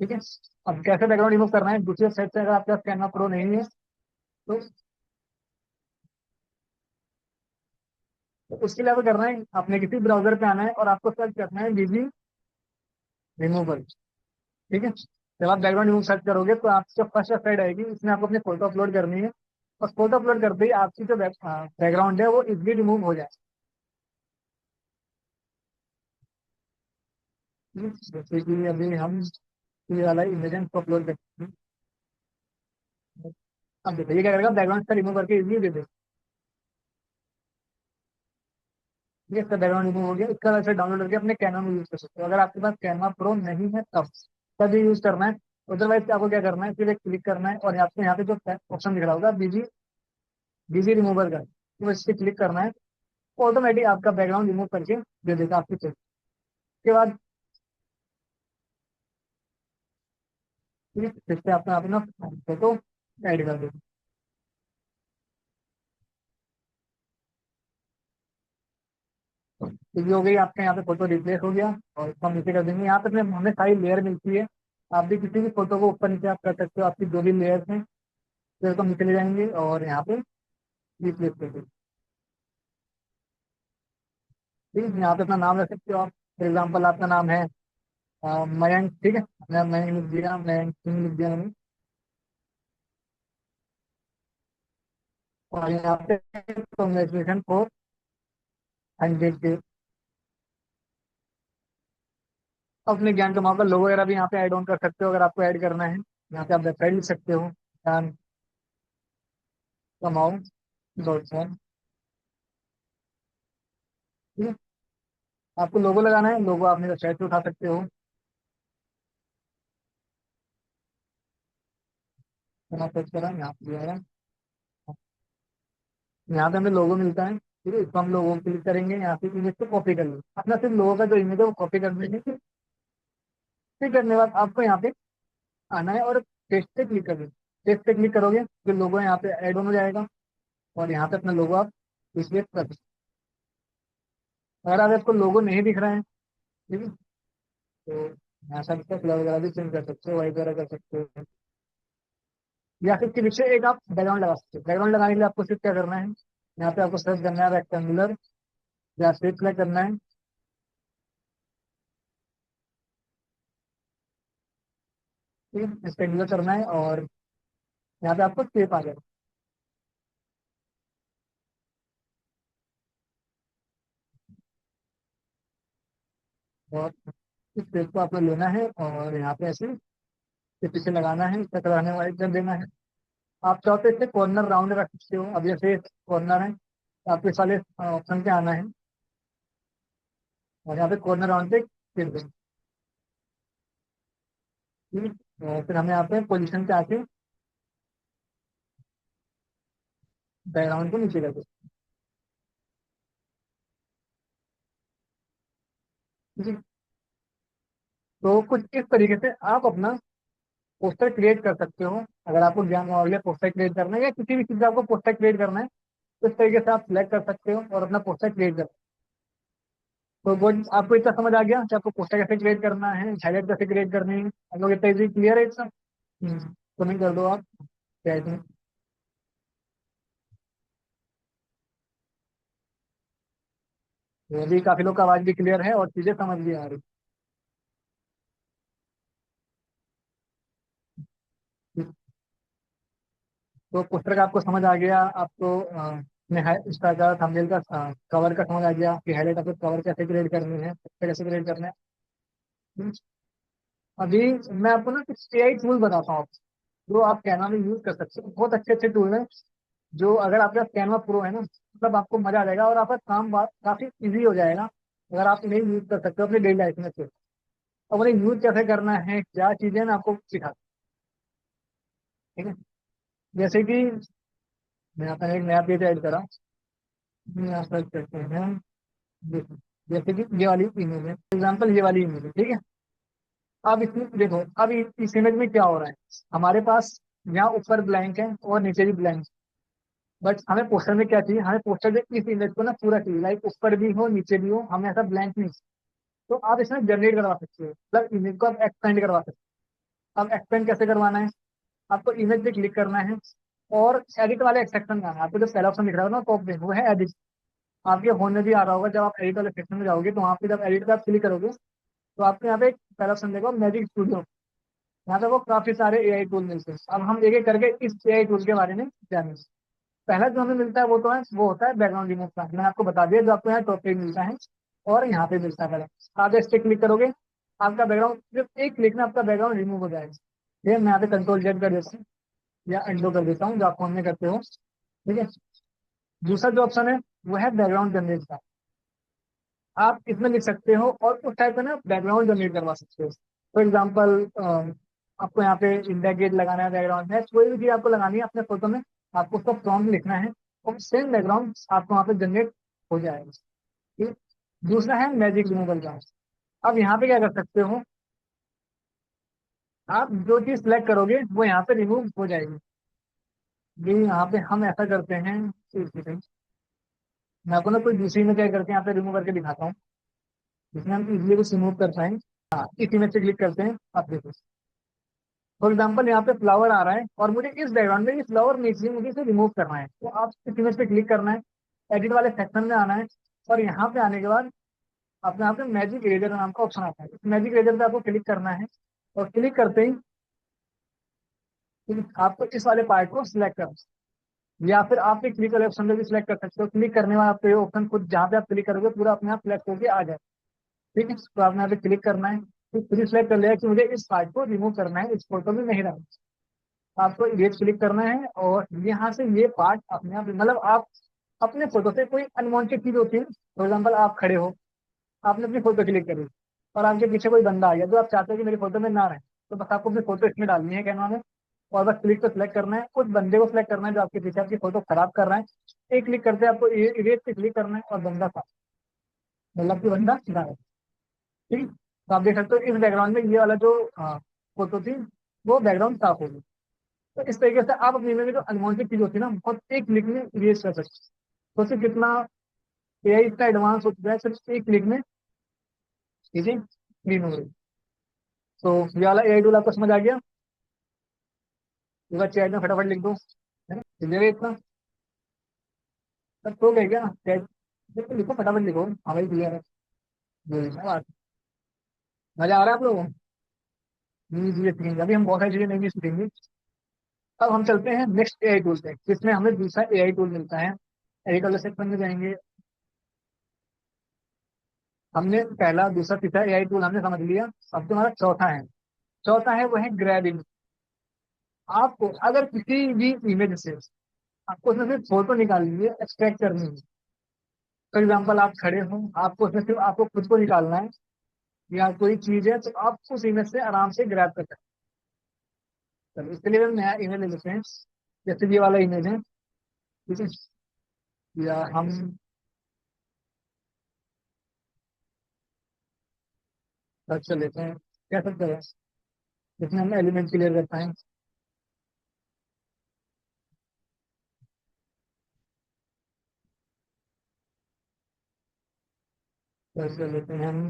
ठीक है, अब कैसे बैकग्राउंड रिमूव करना है दूसरी वेबसाइट से, अगर आपके पास कैनवा प्रो नहीं है तो, उसके लिए आपको करना है अपने किसी ब्राउजर पे आना है और आपको सर्च करना है डीबी रिमूवल। ठीक है, जब आप बैकग्राउंड रिमूव सर्च करोगे तो आपको फर्स्ट वेबसाइट आएगी, इसमें आपको अपनी फोटो अपलोड करनी है। और फोटो अपलोड करते ही आपकी जो बैकग्राउंड है वो इजली रिमूव हो जाए। जैसे कि अभी हम ये वाला इमेज को अपलोड करते हैं। अब देखिए ये क्या करेगा, बैकग्राउंड से रिमूव करके इजली दे दे। ठीक है, इसका बैकग्राउंड रिमूव हो गया। इसका वैसे डाउनलोड करके अपने कैनवा में यूज कर सकते हो अगर आपके पास कैनवा प्रो नहीं है तब तभी यूज करना है। अदरवाइज आपको क्या करना है, फिर एक क्लिक करना है और आपको यहाँ पे जो ऑप्शन दिख रहा होगा बीजी बीजी रिमूवर का, तो इस पे क्लिक करना है। ऑटोमेटिक आपका बैकग्राउंड रिमूव करके दे देगा आपकी पिक। उसके बाद फिर से अपना अपना फोटो ऐड कर देगा। तो ये हो गई आपके यहाँ पे फोटो रिप्लेस हो गया। और इसको हम नीचे कर देंगे। यहाँ पे हमें सारी लेयर मिलती है। आप भी किसी भी फोटो को ऊपर नीचे आप कर सकते हो, आपकी जो भी लेयर्स हैं फिर को हम नीचे ले जाएंगे और यहाँ पे रिप्लेस कर देंगे। ठीक है, यहाँ पे अपना नाम रख सकते हो आप। फॉर एग्जाम्पल आपका नाम है मयंक। ठीक है, मैं मयंक लिख दिया, मयंक सिंह लिख दिया मैंने। और यहाँ पे कॉन्ग्रेचुलेशन फॉर 100 के। अपने ज्ञान कमाओ का लोगो वगैरह भी यहाँ पे ऐड ऑन कर सकते हो अगर आपको ऐड करना है। यहाँ पे आप वेबसाइट लिख सकते हो, ज्ञान कमाओ डॉट कॉम। ठीक है, आपको लोगो लगाना है, लोगो आपने वेबसाइट से उठा सकते हो। मैंने सर्च करा, यहाँ पे आया। यहाँ पे हमें लोगो मिलता है। ठीक है, इसको हम लोगो को क्लिक करेंगे, यहाँ पे इमेज को कॉपी कर लेंगे। अपना सिर्फ लोगो का जो इमेज है वो कॉपी कर देंगे। फिर करने के बाद आपको यहाँ पे आना है और पेस्ट पे क्लिक कर देंगे। पेस्ट पे क्लिक करोगे जो लोगो है यहाँ पे ऐड ऑन हो जाएगा। और यहाँ पे अपना लोगो आप डिस्प्ले कर सकते हो। अगर आप आपको लोगो नहीं दिख रहा है, ठीक है, तो यहाँ से इसका कलर वगैरह भी चेंज कर सकते हो, वाइट वगैरह कर सकते हो। या फिर इसके पीछे एक आप बैकग्राउंड लगा सकते हो। बैकग्राउंड लगाने के लिए आपको सिर्फ क्या करना है, यहाँ पे आपको सर्च करना है रेक्टेंगुलर या स्ट्रेट सेलेक्ट करना है। ठीक है, रेक्टेंगुलर करना है और यहाँ पे आपको शेप आ जाएगा। और इस टेप को आपको लेना है और यहाँ पे ऐसे इसके पीछे लगाना है, इसका कराने वाले कर देना है। आप चाहो तो इससे कॉर्नर राउंड रख सकते हो। अब जैसे कॉर्नर है तो आपको इस वाले ऑप्शन पे आना है और यहाँ पे कॉर्नर राउंड पे क्लिक देना। ठीक है, और फिर हमें यहाँ पे पोजीशन पे आके बैकग्राउंड को नीचे कर दो। ठीक है, तो कुछ इस तरीके से आप अपना पोस्टर क्रिएट कर सकते हो। अगर आपको ज्ञान हो गया पोस्टर क्रिएट करना है या किसी भी चीज़ का आपको पोस्टर क्रिएट करना है, तो इस तरीके से आप सिलेक्ट कर सकते हो और अपना पोस्टर क्रिएट कर। तो वो आपको इतना समझ आ गया कि आपको पोस्टर कैसे क्रिएट करना है, हाईलाइट कैसे क्रिएट करनी है। आप लोग इतना इजी क्लियर है इतना। कमेंट कर दो आप क्या है इसमें। तो अभी काफी लोग का आवाज भी क्लियर है और चीजें समझ भी आ रही। तो पोस्टर का आपको समझ आ गया, आपको इसका का थंबनेल का कवर का समझ आ गया कि हाईलाइट आपको कवर कैसे क्रिएट करनी है, picture कैसे क्रिएट करना है। हम्म, अभी मैं आपको ना कुछ एआई टूल बताता हूँ जो आप कैनवा में यूज कर सकते हो। बहुत अच्छे अच्छे टूल हैं जो अगर आपके पास कैनवा प्रो है ना, मतलब आपको मजा आ जाएगा और आपका काम बात काफी इजी हो जाएगा अगर आप इन्हें यूज कर सकते हो अपनी डेली लाइफ में। तो अब उन्हें यूज कैसे करना है, क्या चीजें ना आपको सिखा। ठीक है, जैसे कि मैं यहाँ पर एक नया पेज ऐड करा, यहाँ सर्च करते हैं। देखो, जैसे कि ये वाली इमेज है, एग्जाम्पल ये वाली इमेज है। ठीक है, अब इसमें देखो, अब इस इमेज में क्या हो रहा है। हमारे पास यहाँ ऊपर ब्लैंक है और नीचे भी ब्लैंक। बट हमें पोस्टर में क्या चाहिए, हमें पोस्टर में इस इमेज को ना पूरा चाहिए, लाइक ऊपर भी हो नीचे भी हो, हमें ऐसा ब्लैंक नहीं। तो आप इसमें जनरेट करवा सकते हो, मतलब इमेज को आप एक्सपेंड करवा सकते हो। अब एक्सपेंड कैसे करवाना है, आपको इमेज पे क्लिक करना है और एडिट वाले सेक्शन में आना है। आपको जो पहला ऑप्शन दिख रहा है ना टॉप में, वो है एडिट। आपके फोन में भी आ रहा होगा, जब आप एडिट वाले सेक्शन में जाओगे तो वहाँ पे जब एडिट पे आप क्लिक करोगे तो आपको यहाँ पे एक पहला ऑप्शन देगा मैजिक स्टूडियो। यहाँ पे वो काफी सारे एआई टूल मिलते हैं। अब हम एक एक करके इस एआई टूल के बारे में जानेंगे। पहला जो हमें मिलता है वो तो है, वो होता है बैकग्राउंड रिमूव का। मैंने आपको बता दिया, जो आपको यहाँ टॉप पे मिलता है और यहाँ पे मिलता है। पहले आप इस पे क्लिक करोगे, आपका बैकग्राउंड सिर्फ एक क्लिक में आपका बैकग्राउंड रिमूव हो जाएगा। ठीक है, मैं यहाँ पे कंट्रोल जेड कर देता हूँ या अंडो कर देता हूँ, जो आप फोन में करते हो। ठीक है, दूसरा जो ऑप्शन है वो है बैकग्राउंड जनरेट का। आप इसमें लिख सकते हो और उस टाइप का ना बैकग्राउंड जनरेट करवा सकते हो। फॉर एग्जाम्पल आपको यहाँ पे इंडिया गेट लगाना है बैकग्राउंड में, कोई भी चीज आपको लगानी है अपने फोटो में, आपको उसका प्रॉम्प्ट लिखना है और सेम बैकग्राउंड आपको वहाँ पे जनरेट हो जाएगा। ठीक, दूसरा है मैजिक रिमूवल का। अब यहाँ पे क्या कर सकते हो, आप जो चीज सिलेक्ट करोगे वो यहाँ पे रिमूव हो जाएगी। ये यहाँ पे हम ऐसा करते हैं, मैं आपको ना कोई दूसरी में क्या करके यहाँ पे रिमूव करके दिखाता हूँ जिसमें हम इजिली कुछ रिमूव कर पाए। हाँ, इस इमेज पे क्लिक करते हैं, आप देखो फॉर एग्जाम्पल यहाँ पे फ्लावर आ रहा है और मुझे इस बैकग्राउंड में ये फ्लावर नहीं चाहिए, मुझे इसे रिमूव करना है। तो आप इस इमेज पे क्लिक करना है, एडिट वाले सेक्शन में आना है और यहाँ पे आने के बाद अपने यहाँ पे मैजिक इरेजर नाम का ऑप्शन आता है। इस मैजिक इरेजर पे आपको क्लिक करना है और क्लिक करते ही आपको इस वाले पार्ट को सिलेक्ट करना है। या फिर आप एक क्लिक वाले ऑप्शन में भी सिलेक्ट कर सकते हो। क्लिक करने में आपको ये ऑप्शन खुद जहाँ पे आप क्लिक करोगे पूरा अपने आप सिलेक्ट होकर आ जाए। ठीक है, तो आपने यहाँ पे क्लिक करना है, फिर खुद सिलेक्ट कर लिया कि मुझे इस पार्ट को रिमूव करना है, इस फोटो में नहीं रहना। आपको इरेज क्लिक करना है और यहाँ से ये पार्ट अपने आप, मतलब आप अपने फोटो से कोई अनवांटेड चीज होती है, फॉर एग्जाम्पल आप खड़े हो, आपने अपनी फोटो क्लिक करी और आपके पीछे कोई बंदा आ गया जो आप चाहते हो कि मेरी फोटो में ना रहे, तो बस आपको अपनी फोटो इसमें डालनी है कैनवा में और बस क्लिक को सिलेक्ट करना है, उस बंदे को सिलेक्ट करना है जो आपके पीछे आपकी फोटो खराब कर रहा है। एक क्लिक करते हैं आपको इरेज पे क्लिक करना है और बंदा साफ, मतलब कि बंदा सीधा है। ठीक, तो आप देख सकते हो इस बैकग्राउंड में ये वाला जो फोटो थी वो बैकग्राउंड साफ होगी। तो इस तरीके से आप अपनी इमेज में जो अनवांटेड चीज होती है ना, बहुत एक क्लिक में इरेज कर सकते हो। तो सिर्फ कितना एआई इतना एडवांस हो चुका है, सिर्फ एक क्लिक में चीजें क्लीन हो रही। तो ये वाला एआई टूल आपको समझ आ गया। एक बार चैट में फटाफट लिख दो, है ना, क्लियर है इतना। सब तो गए क्या चैट, देखो लिखो फटाफट लिखो, हाँ भाई क्लियर है। ये लिखा बात, मजा आ रहा है आप लोगों को। नई चीजें सीखेंगे, अभी हम बहुत सारी चीजें नई नई सीखेंगे। अब हम चलते हैं नेक्स्ट एआई टूल पे, जिसमें हमें दूसरा एआई टूल मिलता है। एडिट वाले सेक्शन में जाएंगे, हमने पहला दूसरा तीसरा एआई टूल हमने समझ लिया। अब जो हमारा चौथा है, चौथा है वो है ग्रैब। आपको अगर किसी भी इमेज से आपको उसमें सिर्फ फोटो निकालनी है, एक्सट्रैक्ट करनी है। फॉर एग्जाम्पल आप खड़े हो, आपको उसमें सिर्फ आपको खुद को निकालना है या कोई चीज है, तो आप उस इमेज से आराम से ग्रैब कर सकते हैं। चलो इसके लिए हम नया इमेज ले लेते हैं, जैसे ये वाला इमेज है, ठीक है। या हम सर्च कर लेते हैं, क्या सकते हैं जिसमें हम एलिमेंट क्लियर कर पाए। सर्च कर लेते हैं हम,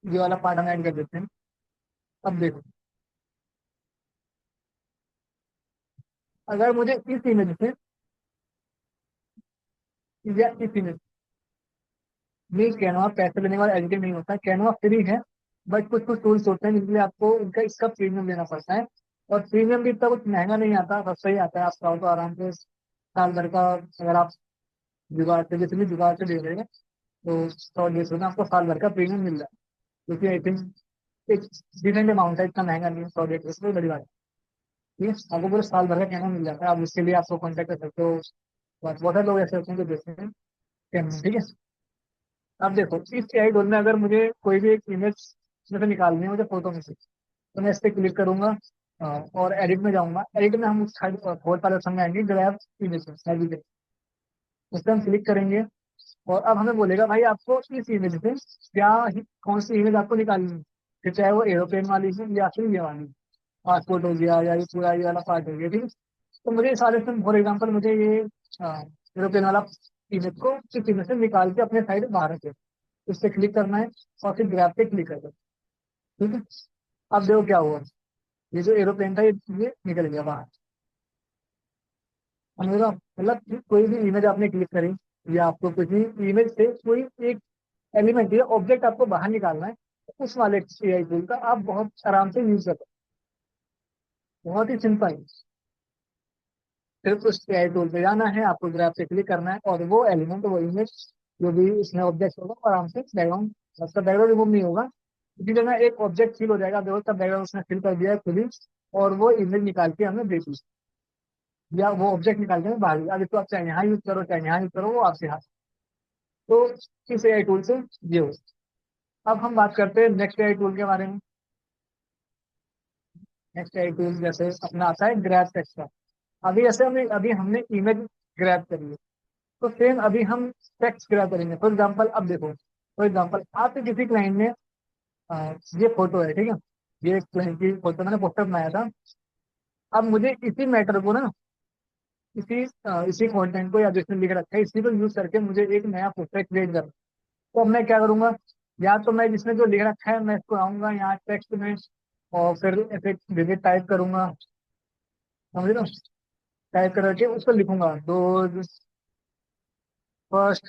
ये वाला पार्ट हम ऐड कर देते हैं। अब देखो, अगर मुझे इस इमेज से या इस इमेज नहीं, कैनवा पैसे लेने वाला एडिटिंग नहीं होता, कैनवा फ्री है। बट कुछ कुछ टूल्स होते हैं जिनके लिए आपको इनका इसका प्रीमियम लेना पड़ता है। और प्रीमियम भी इतना कुछ महंगा नहीं आता, सस्ता ही आता है। आप चाहो तो आराम से साल भर का, अगर आप जुगाड़ से जितनी जुगाड़ से दे रहे हैं, तो 100-150 में आपको साल भर का प्रीमियम मिल रहा है। क्योंकि आई थिंक एक डिसेंट अमाउंट है, इतना महंगा नहीं है। 100-150 बड़ी बात है। ठीक है, आपको पूरे साल भर का कैनवा मिल जाता है। आप उसके लिए आपको कॉन्टेक्ट कर सकते हो। बहुत सारे लोग ऐसे होते हैं जो देते हैं कैनवा, ठीक है। अब देखो, इस एआई टूल में अगर मुझे कोई भी एक इमेज में से निकालनी है, मुझे फोटो में से, तो मैं इस पर क्लिक करूंगा और एडिट में जाऊंगा। एडिट में हम उस फोर्थ वाले ऑप्शन में आएंगे, ग्रैब इमेज, उस पर हम क्लिक करेंगे। और अब हमें बोलेगा भाई आपको इस इमेज से क्या कौन सी इमेज आपको निकालनी है, फिर चाहे वो एरोप्लेन वाली है या फिर ये वाली, पासपोर्ट हो गया या ये पूरा ये वाला पार्ट हो गया, ठीक है। तो मुझे सारे से फॉर एग्जाम्पल मुझे ये एरोप्लेन वाला इमेज को इस इमेज से निकाल के अपने साइड बाहर रखे, उस पर क्लिक करना है और फिर ग्रैब पे क्लिक करना है, ठीक है। अब देखो क्या हुआ, ये जो एरोप्लेन था ये निकल गया बाहर। अब मेरा मतलब कि कोई भी इमेज आपने क्लिक करी, या आपको कुछ भी इमेज से कोई एक एलिमेंट या ऑब्जेक्ट आपको बाहर निकालना है, तो उस वाले एआई टूल का आप बहुत आराम से यूज कर सकते हो। बहुत ही सिंपल। सिर्फ उस एआई टूल पे जाना है, आपको ग्राफ पे क्लिक करना है, और वो एलिमेंट वो इमेज जो भी उसमें ऑब्जेक्ट होगा वो आराम से बैकग्राउंड, उसका बैकग्राउंड रिमूव नहीं होगा, क्योंकि जो ना एक ऑब्जेक्ट फिल हो जाएगा, देखो उसका बैकग्राउंड उसने फिल कर दिया है खुद ही। और वो इमेज निकाल के हमें दे दी, या वो ऑब्जेक्ट निकाल के हमें बाहर दिया। अब इसको आप चाहे यहाँ यूज करो चाहे यहाँ यूज करो, वो आपके हाथ। तो इस एआई टूल से ये हो। अब हम बात करते हैं नेक्स्ट एआई टूल के बारे में। नेक्स्ट एआई टूल जैसे अपना आता है ग्रैब टेक्स्ट का। अभी जैसे अभी हमने इमेज ग्रैब करी है, तो सेम अभी हम टेक्स्ट ग्रैब करेंगे। फॉर एग्जाम्पल अब देखो, फॉर एग्जाम्पल आपके किसी क्लाइंट ने ये फोटो है, ठीक है, ये एक क्लाइंट की फोटो मैंने पोस्टर बनाया था। अब मुझे इसी मैटर को ना, इसी कंटेंट को या जिसने लिख रखा है इसी को यूज करके मुझे एक नया पोस्टर क्रिएट करना है। तो अब मैं क्या करूंगा, या तो मैं जिसने जो लिख रखा है मैं इसको आऊंगा यहाँ टेक्स्ट में, और फिर ऐसे विजिट टाइप करूंगा, समझ लो, टाइप करके उसको लिखूंगा दो फर्स्ट।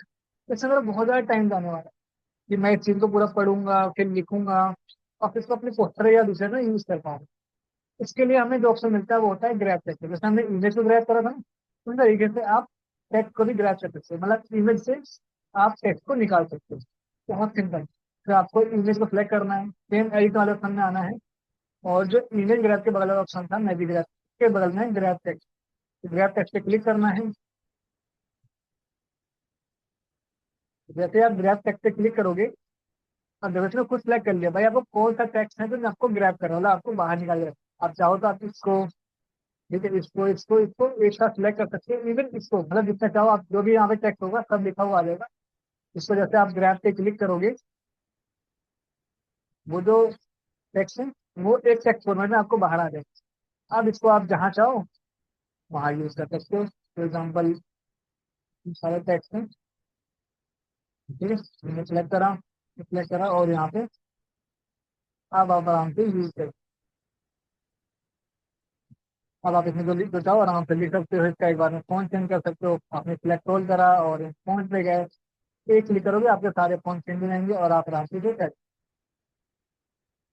इससे मेरा बहुत ज्यादा टाइम जाने वाला है कि मैं इस चीज को पूरा पढ़ूंगा फिर लिखूंगा और फिर इसको अपने पोस्टर या दूसरे में यूज कर पाऊँ। इसके लिए हमें जो ऑप्शन मिलता है वो होता है ग्रैब टेक्स्ट। जैसे हमने इमेज को ग्रैब करा था ना, उस तरीके से आप टेक्स्ट को भी ग्रैब कर सकते हो, मतलब इमेज से आप टेक्स्ट को निकाल सकते हो। बहुत सिंपल। फिर आपको इमेज को सिलेक्ट करना है, सेम एडिट वाले ऑप्शन में आना है, और जो इमेज ग्रैब के बगल वाला ऑप्शन था मैजिक ग्रैब के बगल में ग्रैब टेक्स्ट, ग्रैब टेक्स्ट पे क्लिक करना है। जैसे आप ग्रैब टेक्स्ट पे क्लिक करोगे, अब जब इसने खुद सिलेक्ट कर लिया भाई आपको कौन सा टेक्स्ट है तो मैं आपको ग्रैब कर रहा हूँ, मतलब आपको बाहर निकाल रहा है। आप चाहो तो आप इसको, ठीक है, इसको एक साथ सिलेक्ट कर सकते हैं। इवन इसको, मतलब जितना चाहो आप, जो भी यहाँ पे टेक्स्ट होगा सब लिखा हुआ आ जाएगा। इसको जैसे आप ग्रैब पे क्लिक करोगे, वो जो टेक्स्ट है वो एक टेक्स्ट फॉर्मेट में आपको बाहर आ जाएगा। अब इसको आप जहाँ चाहो वहाँ यूज कर सकते हो। फॉर एग्जाम्पल सारे टेक्स्ट हैं, ठीक है, मैंने सेलेक्ट करा और यहाँ पे अब आप आराम से यूज कर, अब आप इसमें जो चाहो आराम से लिख सकते हो। इसका एक बार में फोन चेंज कर सकते हो। आपने सिलेक्ट होल्ड करा और फोन पे गए, एक क्लिक करोगे आपके सारे फोन चेंज हो जाएंगे और आप आराम से जो है,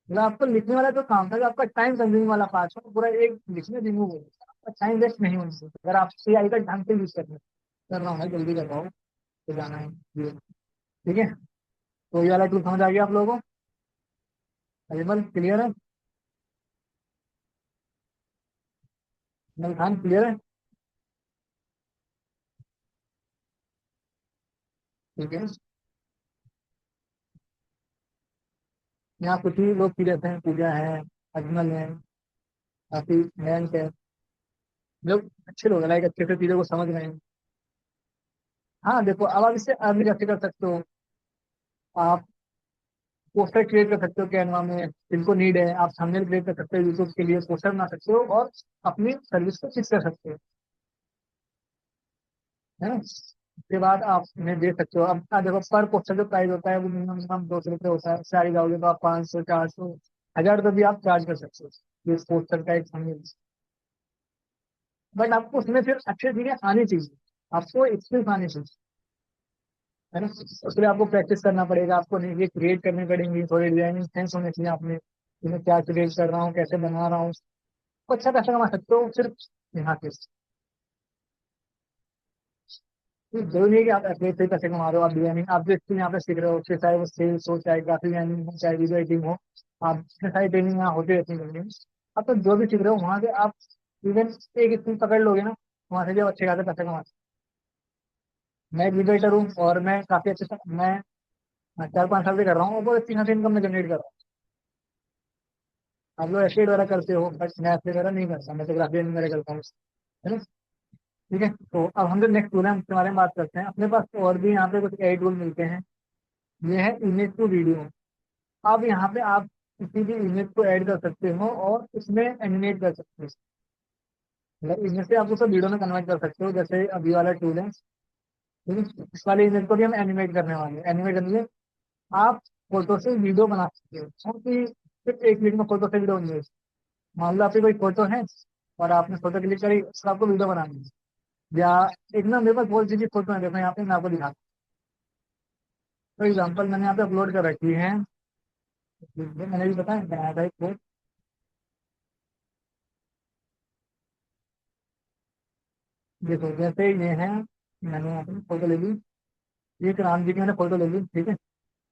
मतलब आपको लिखने वाला जो काम था, जो आपका टाइम कंज्यूमिंग वाला पार्ट है, वो पूरा एक लिखने रिमूव हो गया। आपका टाइम वेस्ट नहीं होना चाहिए अगर आप एआई का ढंग से यूज करना है। कर रहा हूँ मैं, जल्दी कर रहा हूँ, तो जाना है ये। ठीक है, तो ये वाला टूल समझ आ गया आप लोगों को? अजमल क्लियर है? अजमल खान क्लियर है? ठीक है। यहाँ कुछ ही लोग सीरियस हैं, पूजा है, अजमल है, काफी मयंक है, लोग अच्छे लोग हैं, लाइक अच्छे से चीजों को समझ रहे हैं। हाँ देखो, अब आप इससे अर्न कैसे कर सकते हो? आप पोस्टर क्रिएट कर सकते हो कैनवा में, जिनको नीड है आप थंबनेल क्रिएट कर सकते हो, यूट्यूब के लिए पोस्टर बना सकते हो और अपनी सर्विस को फिक्स कर सकते हो, है ना। उसके बाद आप उन्हें दे सकते हो। अब देखो, पर पोस्टर जो प्राइस होता है वो मिनिमम 200 रुपये होता है, सारी जाओगे तो आप 500, 400, 1000 रुपये भी आप चार्ज कर सकते हो ये पोस्टर का एक थंबनेल। बट आपको उसमें फिर अच्छी चीजें आनी चाहिए, आपको एक्सपीरियंस आनी चाहिए, है ना। उसके लिए आपको प्रैक्टिस करना पड़ेगा, आपको ये क्रिएट करनी पड़ेंगी, थोड़ी डिजाइनिंग सेंस होनी चाहिए आपने, कि मैं क्या क्रिएट कर रहा हूँ, कैसे बना रहा हूँ। तो अच्छा पैसा कमा सकते हो सिर्फ यहाँ से। तो जरूरी नहीं है कि आप ऐसे ही पैसे कमा रहे हो, आप डिजाइनिंग आप जो स्किल यहाँ पे सीख रहे हो, उसके चाहे वो सेल्स हो, चाहे ग्राफिक डिजाइनिंग हो, चाहे वीडियो एडिटिंग हो, आप इतने सारी ट्रेनिंग यहाँ होती रहती है। आप तो जो भी सीख रहे हो वहाँ से आप इवन एक स्किल पकड़ लोगे ना, वहाँ से भी आप अच्छे खासे पैसे कमा सकते हो। मैं एक वीडियो एडिटर हूँ और मैं काफी अच्छे से मैं 4-5 साल से कर रहा हूँ और बहुत अच्छी खासी इनकम में जनरेट कर रहा हूँ। आप लोग एस्टेट वगैरह करते हो बट मैं एस्टेट वगैरह नहीं करता, मैं तो ग्राफिक डिजाइनिंग वगैरह करता हूँ, है ना। ठीक है, तो अब हम जो नेक्स्ट टूल है उसके बारे में बात करते हैं। अपने पास और भी यहाँ पे कुछ एआई टूल मिलते हैं। ये है इमेज टू वीडियो। अब यहाँ पे आप किसी भी इमेज को ऐड कर सकते हो और उसमें एनिमेट कर सकते हो, मतलब इमेज से आप उसको वीडियो में कन्वर्ट कर सकते हो, जैसे अभी वाला टूल है। ठीक है, इस वाले इमेज को भी हम एनिमेट करने वाले हैं। एनिमेट करने के लिए आप फोटो से वीडियो बना सकते हो, क्योंकि सिर्फ एक मिनट में फोटो से वीडियो नहीं है। मान लो आपकी कोई फोटो है और आपने फोटो क्लिक करी, उसका आपको वीडियो बनानी है, या एक ना मेरे पास बहुत सी फोटो है, देखो यहाँ पे मैं आपको दिखाता हूँ। तो एग्जाम्पल मैंने यहाँ पे अपलोड कर रखी है, मैंने भी बताया बनाया था एक। देखो जैसे ये है, मैंने यहाँ पे फोटो ले ली, ये एक राम जी की मैंने फोटो ले ली, ठीक है।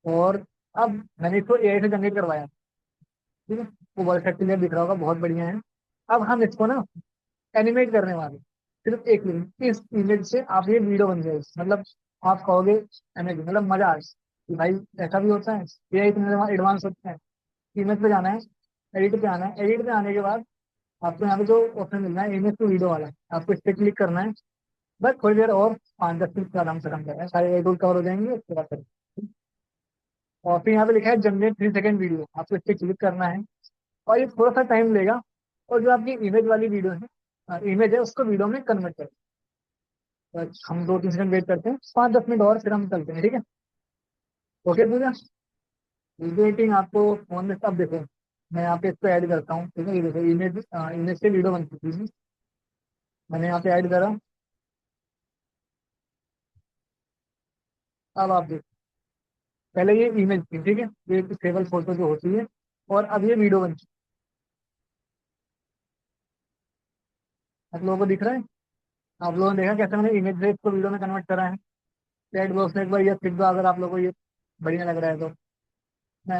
और अब मैंने इसको एआई से जनरेट करवाया, ठीक है। वो वर्क क्लियर दिख रहा होगा, बहुत बढ़िया है। अब हम इसको ना एनिमेट करने वाले, सिर्फ एक मिनट इस इमेज से आप ये वीडियो बन जाएगी, मतलब आप कहोगे अमेजिंग, मतलब मजा आ कि भाई ऐसा भी होता है, एआई इतने एडवांस होता है। इमेज पे जाना है, एडिट पे आना है, एडिट पे आने के बाद आपको यहाँ पे जो ऑप्शन मिलना है इमेज टू वीडियो वाला, आपको इस पे क्लिक करना है। बस थोड़ी देर और 5-10 मिनट का आराम से काम करना है, सारे टूल कवर हो जाएंगे उसके बाद करें। और फिर यहाँ पे लिखा है जनरेट 3 सेकेंड वीडियो, आपको इस पे क्लिक करना है और ये थोड़ा सा टाइम लेगा। और जो आपकी इमेज वाली वीडियो है, इमेज है, उसको वीडियो में कन्वर्ट करें। तो हम 2-3 सेकंड वेट करते हैं, 5-10 मिनट और फिर हम चलते हैं, ठीक है। ओके पूजा, वीडियो एडिटिंग आपको फोन में सब देखो। मैं यहाँ पे इसको ऐड करता हूँ, ठीक है। ये देखो इमेज, इमेज से वीडियो बन चुकी है, मैंने यहाँ पे ऐड करा। अब आप देखो, पहले ये इमेज थी, ठीक है, ये एक स्टेबल फोटो जो होती है, और अब ये वीडियो बन चुकी है। आप लोगों को दिख रहा है? आप लोगों ने देखा कैसे मैंने इमेज से इसको वीडियो में कन्वर्ट करा है? चैट बॉक्स में एक बार ये लिख दो अगर आप लोगों को ये बढ़िया लग रहा है तो। मैं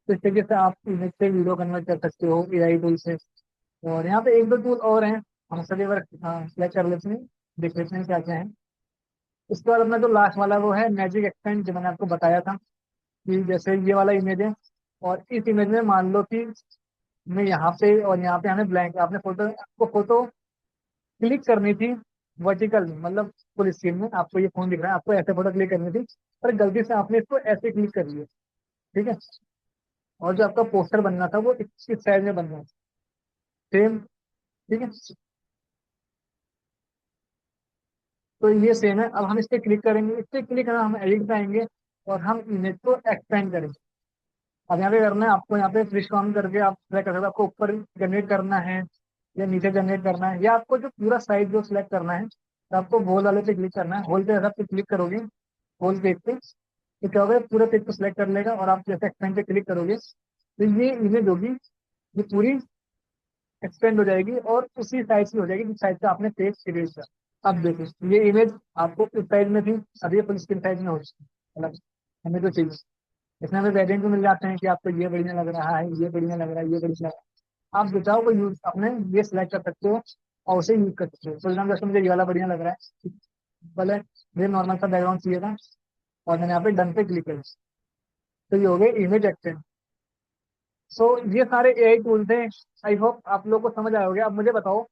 तो इस तरीके से आप इमेज से वीडियो कन्वर्ट कर सकते हो एआई टूल से। और यहाँ पे एक दो टूल और हैं, हम सभी बार सिलेक्ट कर लेते हैं, देख लेते हैं क्या क्या है। उसके बाद अपना जो लास्ट वाला वो है मैजिक एक्सपेंड, जो मैंने आपको बताया था कि जैसे ये वाला इमेज है, और इस इमेज में मान लो कि मैं यहाँ पे और यहाँ पे हमें ब्लैंक, आपने फोटो आपको फोटो क्लिक करनी थी वर्टिकल में, मतलब फुल स्क्रीन में आपको ये फोन दिख रहा है, आपको ऐसे फोटो क्लिक करनी थी, पर गलती से आपने इसको ऐसे क्लिक कर लिया, ठीक है। और जो आपका पोस्टर बनना था वो इस साइड में बनना है, सेम, ठीक है। तो ये सेम है। अब हम इस पे क्लिक करेंगे, इस पे क्लिक करना, हम एडिट पे आएंगे और हम इमेज को एक्सपेंड करेंगे। अब यहाँ पे करना है आपको, यहाँ पे स्विच ऑन करके आप सेलेक्ट कर सकते हो, आपको ऊपर जनरेट करना है या नीचे जनरेट करना है, या आपको जो पूरा साइज जो सिलेक्ट करना है, तो आपको होल वाले पे क्लिक करना है। होल पे आप क्लिक करोगे, होल पेज पे, तो क्या होगा, पूरे पेज को सिलेक्ट कर लेगा और आप जैसे एक्सपेंड पे क्लिक करोगे तो ये इमेज होगी, ये पूरी एक्सपेंड हो जाएगी और उसी साइज की हो जाएगी जिस साइज का आपने पेज क्रिएट किया। अब देखो ये इमेज आपको इस साइज में थी, अब ये फुल स्क्रीन साइज में हो चुकी है। मतलब हमें तो चाहिए, इसमें हमें वेरिएंट भी मिल जाते हैं कि आपको ये बढ़िया लग रहा है, ये बढ़िया लग रहा है, ये बढ़िया लग रहा है। आप जो चाहो वो यूज अपने ये सिलेक्ट कर सकते हो और उसे यूज कर सकते हो। फॉर एग्जाम्पल जैसे मुझे ये वाला बढ़िया लग रहा है, भले मुझे नॉर्मल सा बैकग्राउंड चाहिए था और मैंने यहाँ पे डन पे क्लिक किया, तो ये हो गए इमेज एक्सटेंड। सो ये सारे एआई टूल्स हैं। आई होप आप लोग को समझ आए होंगे। अब मुझे बताओ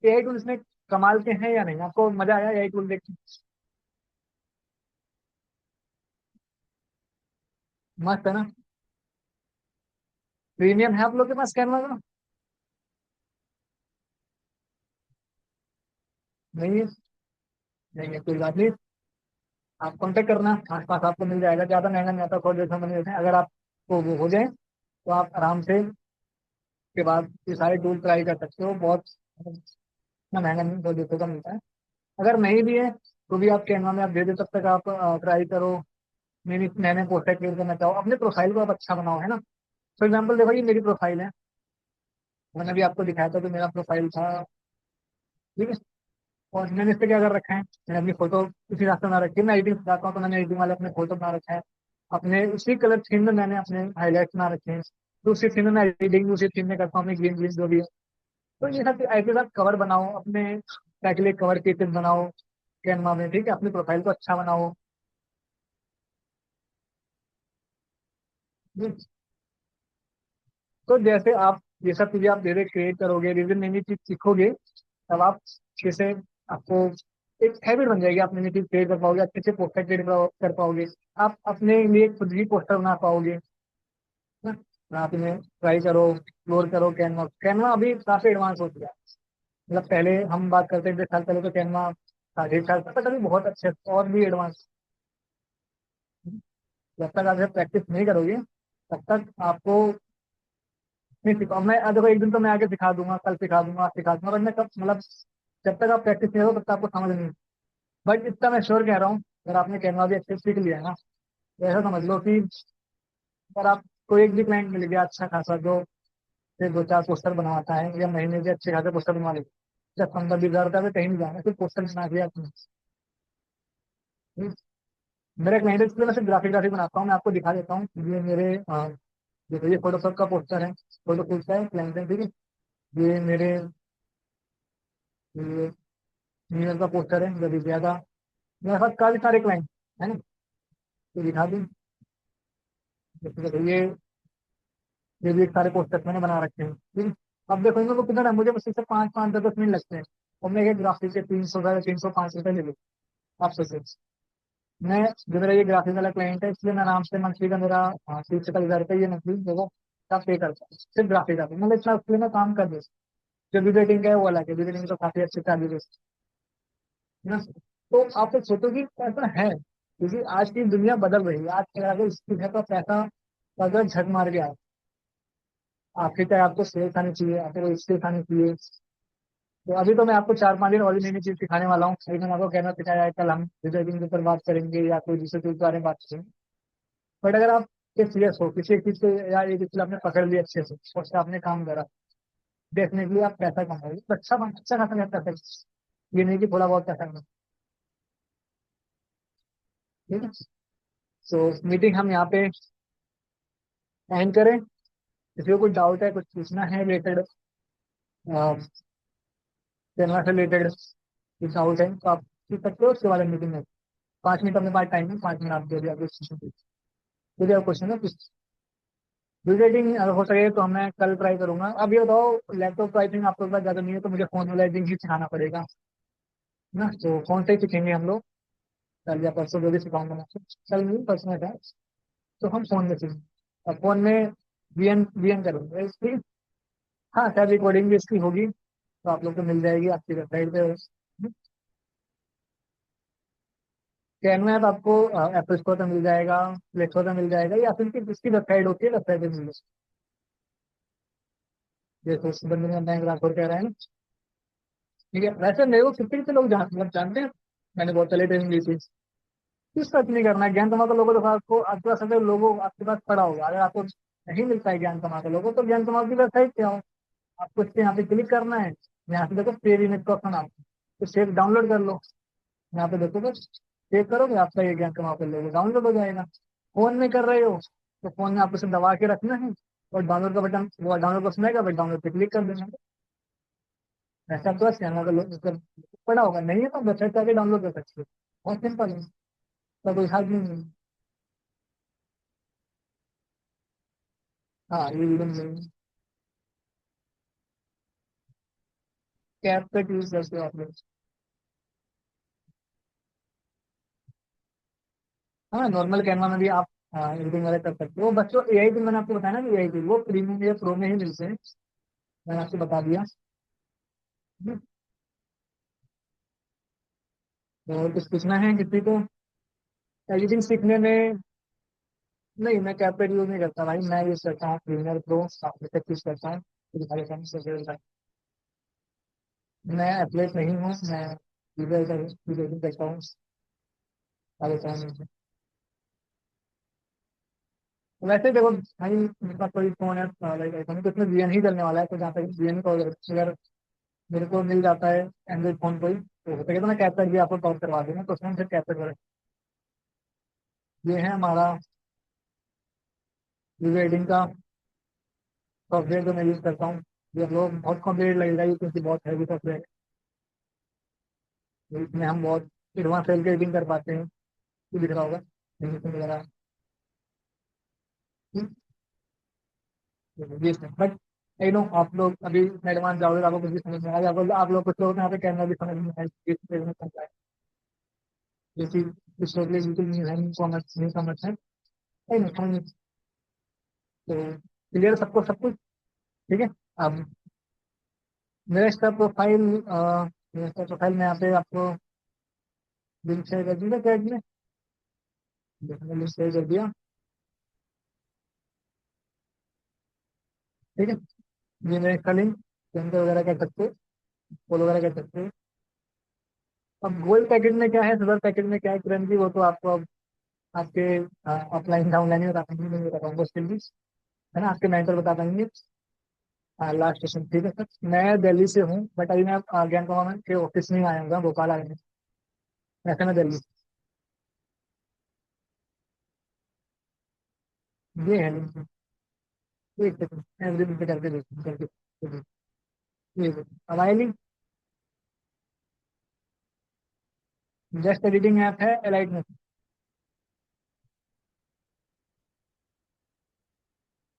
एआई टूल्स में कमाल के हैं या नहीं, आपको मजा आया एआई टूल देख के? मस्त है ना? प्रीमियम है आप लोग के पास कैनवा का? नहीं है? नहीं है, कोई बात नहीं। आप कॉन्टेक्ट करना, आस पास आपको मिल जाएगा, ज्यादा महंगा नहीं आता, थोड़े जैसा मिल जाते हैं। अगर आपको वो हो जाए तो आप आराम से के बाद ये सारे टूल ट्राई कर सकते हो। बहुत इतना महंगा नहीं, दो जैसे का मिलता है। अगर नहीं भी है तो भी आप कैनवा में आप दे दो, तब तक आप ट्राई करो। मेरी नए नए पोस्टर क्रिएट करना चाहो, अपने प्रोफाइल को आप अच्छा बनाओ, है ना? फॉर एग्जाम्पल देखो ये मेरी प्रोफाइल है, मैंने भी आपको दिखाया था तो मेरा प्रोफाइल था, ठीक है। और मैंने इस पे क्या कर रखा है, मैंने अपनी फोटो उसी रास्ते बना रखी है। मैं एडिटिंग सिखाता हूँ तो मैंने एडिटिंग वाले अपने फोटो बना रखा है, अपने उसी कलर थीम में मैंने अपने हाईलाइट बना रखे हैं। तो उसी थीम में मैं एडिटिंग उसी थीम में करता हूँ, अपनी ग्रीन ग्रीन जो भी है। तो ये सब ऐसे साथ कवर बनाओ अपने, ताकि कवर पेजेस बनाओ कैनवा में, ठीक है, अपनी प्रोफाइल को अच्छा बनाओ। तो जैसे आप ये सब चीजें आप धीरे क्रिएट करोगे, धीरे नई नई चीज सीखोगे, तब आप अच्छे से, आपको एक हैबिट बन जाएगी, आप नई नई चीज क्रिएट कर पाओगे, अच्छे से पोस्टर क्रिएट कर पाओगे। आप अपने लिए खुद ही पोस्टर बना पाओगे ना। आप इन्हें ट्राई करो, एक्सप्लोर करो। कैनवा कैनवा अभी काफी एडवांस हो गया है। मतलब पहले हम बात करते थे साल पहले तो कैनवा था, 1.5 साल तक अभी बहुत अच्छे और भी एडवांस। जब तक आप प्रैक्टिस नहीं करोगे तब तक आपको नहीं सिखा मैं। देखो एक दिन तो मैं आके सिखा दूंगा, कल सिखा दूंगा, आज सिखा दूंगा, बट मैं कब मतलब जब तक आप प्रैक्टिस नहीं करो तब तक आपको समझ नहीं। बट इतना मैं श्योर कह रहा हूँ, अगर आपने कैनवा भी अच्छे से सीख लिया है ना, तो ऐसा समझ लो कि अगर आप कोई एक भी क्लाइंट मिल गया अच्छा खासा जो फिर 2 4 पोस्टर बनवाता है, या महीने के अच्छे खासे पोस्टर बनवा लेते, जब 15 20 हज़ार रुपये कहीं नहीं जाना, फिर पोस्टर बना दिया आपने। हम्म। मेरा क्लाइंट है इसलिए मैं सिर्फ ग्राफिक बनाता हूँ। मैं आपको दिखा देता हूँ, ये मेरे देखो ये फोटोशॉप का पोस्टर है, फोटो खींचता है क्लाइंट है, ठीक है। ये मेरे न्यूयॉर्क का पोस्टर है जो भी किया था। मेरे पास काफी सारे क्लाइंट है ना, तो दिखा दूँ। जैसे देखो ये भी एक सारे पोस्टर्स मैंने बना रखे हैं, ठीक है। अब देखो इनको कितना है, मुझे बस इससे 5 5 10 10 मिनट लगते हैं, और मैं एक ग्राफिक के 300 305 रुपये ले लूँ आपसे से। मैं जो मेरा ये ग्राफिक वाला क्लाइंट है, इसलिए मैं आराम से मंथली का मेरा 30 से 40 हज़ार रुपये ये मंथली देखो का पे करता हूँ, सिर्फ ग्राफिक का। मतलब इतना उसके लिए मैं काम कर दूँ। जो वीडियो एडिटिंग का है वो अलग है, वीडियो एडिटिंग तो काफी अच्छे चार्जेस है ना। तो आप तो सोचो कि ऐसा है, क्योंकि आज की दुनिया बदल रही है। आज के अगर स्किल है तो पैसा तो अगर झक मार के आए, आपके चाहे आपको सेल्स आनी चाहिए, आपको स्किल्स आनी चाहिए। तो अभी तो मैं आपको 4 5 दिन और भी नई नई चीज सिखाने वाला हूँ। अभी मैंने आपको कहना सिखाया है, कल हम डिजाइनिंग के ऊपर बात करेंगे या कोई दूसरे चीज के बारे में बात करेंगे। बट अगर आप सीरियस हो किसी एक चीज से, या एक चीज आपने पकड़ लिया अच्छे से और उससे आपने काम करा, डेफिनेटली आप पैसा कमाओगे। तो अच्छा खासा पैसा, ये नहीं कि थोड़ा बहुत पैसा कमाओ, ठीक है। तो मीटिंग हम यहाँ पे एंड करें। किसी को कुछ डाउट है, कुछ पूछना है रिलेटेड कैनवा से रिलेटेड, कुछ डाउट है तो आप पूछ सकते हो उसके बाद मीटिंग में। 5 मिनट अपने पास टाइम है, 5 मिनट आप दे दिया क्वेश्चन, यदि आप क्वेश्चन है कुछ। वीडियो एडिटिंग अगर हो सके तो मैं कल ट्राई करूंगा। अब ये बताओ, लैपटॉप आई थिंक आपके पास ज्यादा नहीं है, तो मुझे फोन वाला एडिटिंग ही सिखाना पड़ेगा ना। तो फोन से ही सीखेंगे हम लोग, कल या परसों जो भी सिखाऊंगा मैं आपको। कल नहीं, परसों में था, तो हम फोन में सीखेंगे। और फोन में वीएन करेंगे इसकी। हाँ, शायद रिकॉर्डिंग भी इसकी होगी, तो आप लोग को मिल जाएगी आपकी वेबसाइट पे। कैनवा ऐप आपको एप्पल स्टोर पे मिल जाएगा, प्ले स्टोर पे मिल जाएगा, या फिर इसकी वेबसाइट होती है, वेबसाइट पे मिल जाएगा। जैसे उस बंदे ने बैंक राठौर कह रहा है ना, ठीक है। वैसे मेरे को 50 लोग मतलब जानते हैं, मैंने बहुत चले ट्रेनिंग ली थी। कुछ सर्च नहीं करना है, ज्ञान तमाकू लोगों तो आपको आपके पास अगर लोगो आपके पास पड़ा होगा, अगर आपको नहीं मिलता है ज्ञान तमाकू लोगो, तो ज्ञान तमाकू की वेबसाइट पे आओ, आपको इस पे यहाँ पे क्लिक करना है। यहाँ से देखो सेव इमेज का ऑप्शन आता है, तो सेव डाउनलोड कर लो। यहाँ पे देखो बस सेव करोगे आपका ये ज्ञान वहाँ पे लोगे डाउनलोड हो जाएगा। फोन में कर रहे हो तो फोन में आपको सिर्फ दबा के रखना है, और डाउनलोड का बटन, वो डाउनलोड का ऑप्शन आएगा, बस डाउनलोड पे क्लिक कर देना है। ऐसा आपके पास चैनल का मतलब पड़ा होगा, नहीं है तो वेबसाइट जाके डाउनलोड कर सकते हो। बहुत सिंपल है, तो कोई हार्ड नहीं है। हाँ ये वीडियो में कैप कट यूज करते हो आप लोग। हाँ नॉर्मल कैनवा में भी आप एडिटिंग वगैरह कर सकते हो, बस जो एआई टूल मैंने आपको बताया ना, एआई टूल वो प्रीमियम या प्रो में ही मिलते हैं, मैंने आपको बता दिया। तो और कुछ पूछना है किसी को एडिटिंग सीखने में? नहीं मैं कैपकट यूज नहीं करता भाई, मैं यूज करता हूँ प्रीमियर प्रो, काफी तक यूज करता हूँ, मुझे सारे काम से करता हूँ। मैं एथलीट नहीं हूँ, मैं वीडियो करता हूँ सारे काम। वैसे देखो भाई, मेरे पास कोई फोन है लाइक आईफोन, तो इसमें वीएन ही चलने वाला है, तो जहाँ तक वीएन कॉल अगर मेरे को मिल जाता है एंड्रॉइड फोन कोई, तो हो सके तो मैं कैपकट भी आपको कॉल करवा दूंगा, तो उसमें हम फिर कैपकट वगैरह। ये है हमारा वीडियो एडिटिंग का सॉफ्टवेयर जो मैं यूज करता हूँ। ये लोग बहुत कॉम्प्लिकेटेड लगेगा ये, क्योंकि बहुत हैवी सॉफ्टवेयर है, इसमें हम बहुत एडवांस लेवल की एडिटिंग कर पाते हैं। ये दिख रहा होगा एनिमेशन वगैरह। जी सर, बट यू नो आप लोग अभी एडवांस जाओगे तो आपको कुछ भी समझ में आएगा, आप लोग कुछ लोग यहाँ पे कैमरा भी समझ नहीं आए, जैसे कुछ लोग बिल्कुल नहीं है, कॉमर्स नहीं कॉमर्स है, नहीं समझ। तो क्लियर सबको सब कुछ ठीक है। अब मेरा इसका प्रोफाइल मेरा इसका प्रोफाइल मैं यहाँ पे आपको लिंक शेयर कर दूंगा चैट में, देखो लिंक शेयर कर दिया। ठीक है, ये मेरा इसका लिंक सेंड वगैरह कर सकते हो, फॉलो वगैरह कर सकते हो। अब गोल्ड पैकेट में क्या है, सिल्वर पैकेट में क्या है करेंटली, वो तो आपको अब आपके ऑफलाइन डाउनलाइन ही बता पाएंगे, नहीं बता पाऊंगा उसके लिए, है ना, आपके मेंटर बता पाएंगे। लास्ट क्वेश्चन ठीक है सर, मैं दिल्ली से हूँ, बट अभी मैं ज्ञान कुमार के ऑफिस में आया हूँ, भोपाल आया हूँ, वैसे मैं दिल्ली। ये है link। एक सेकंड एवरीथिंग पे करके देखो करके ये देखो, अब आया लिंक। जस्ट एडिटिंग ऐप है एलाइट में।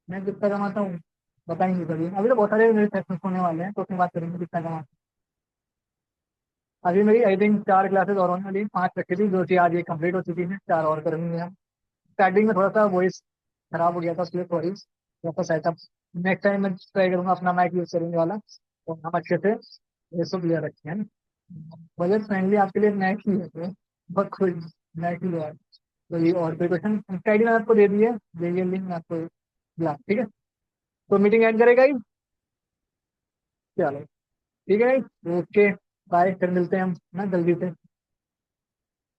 मैं कितना कमाता हूँ बताएंगे कभी, अभी तो बहुत सारे मेरे सेशंस होने वाले हैं, तो उसमें बात करेंगे कितना कमाता हूँ। अभी मेरी आई थिंक 4 क्लासेस और होने वाली हैं, 5 रखी थी जो कि आज ये कंप्लीट हो चुकी है, 4 और करेंगे हम। स्टार्टिंग में थोड़ा सा वॉइस खराब हो गया था, इसलिए सॉरी, थोड़ा सा सेटअप नेक्स्ट टाइम मैं ट्राई करूंगा अपना माइक यूज करेंगे वाला, तो हम अच्छे से ये सब क्लियर रखें, है ना। बजट फ्रेंडली आपके लिए मैक ही है, तो बहुत खुश मैक ही है। तो ये और कोई क्वेश्चन आईडी मैंने आपको दे दी है, देखिए लिंक मैं आपको दिला, ठीक है। तो मीटिंग एंड करेगा ही, चलो ठीक है, ओके बाय, फिर मिलते हैं हम ना जल्दी से।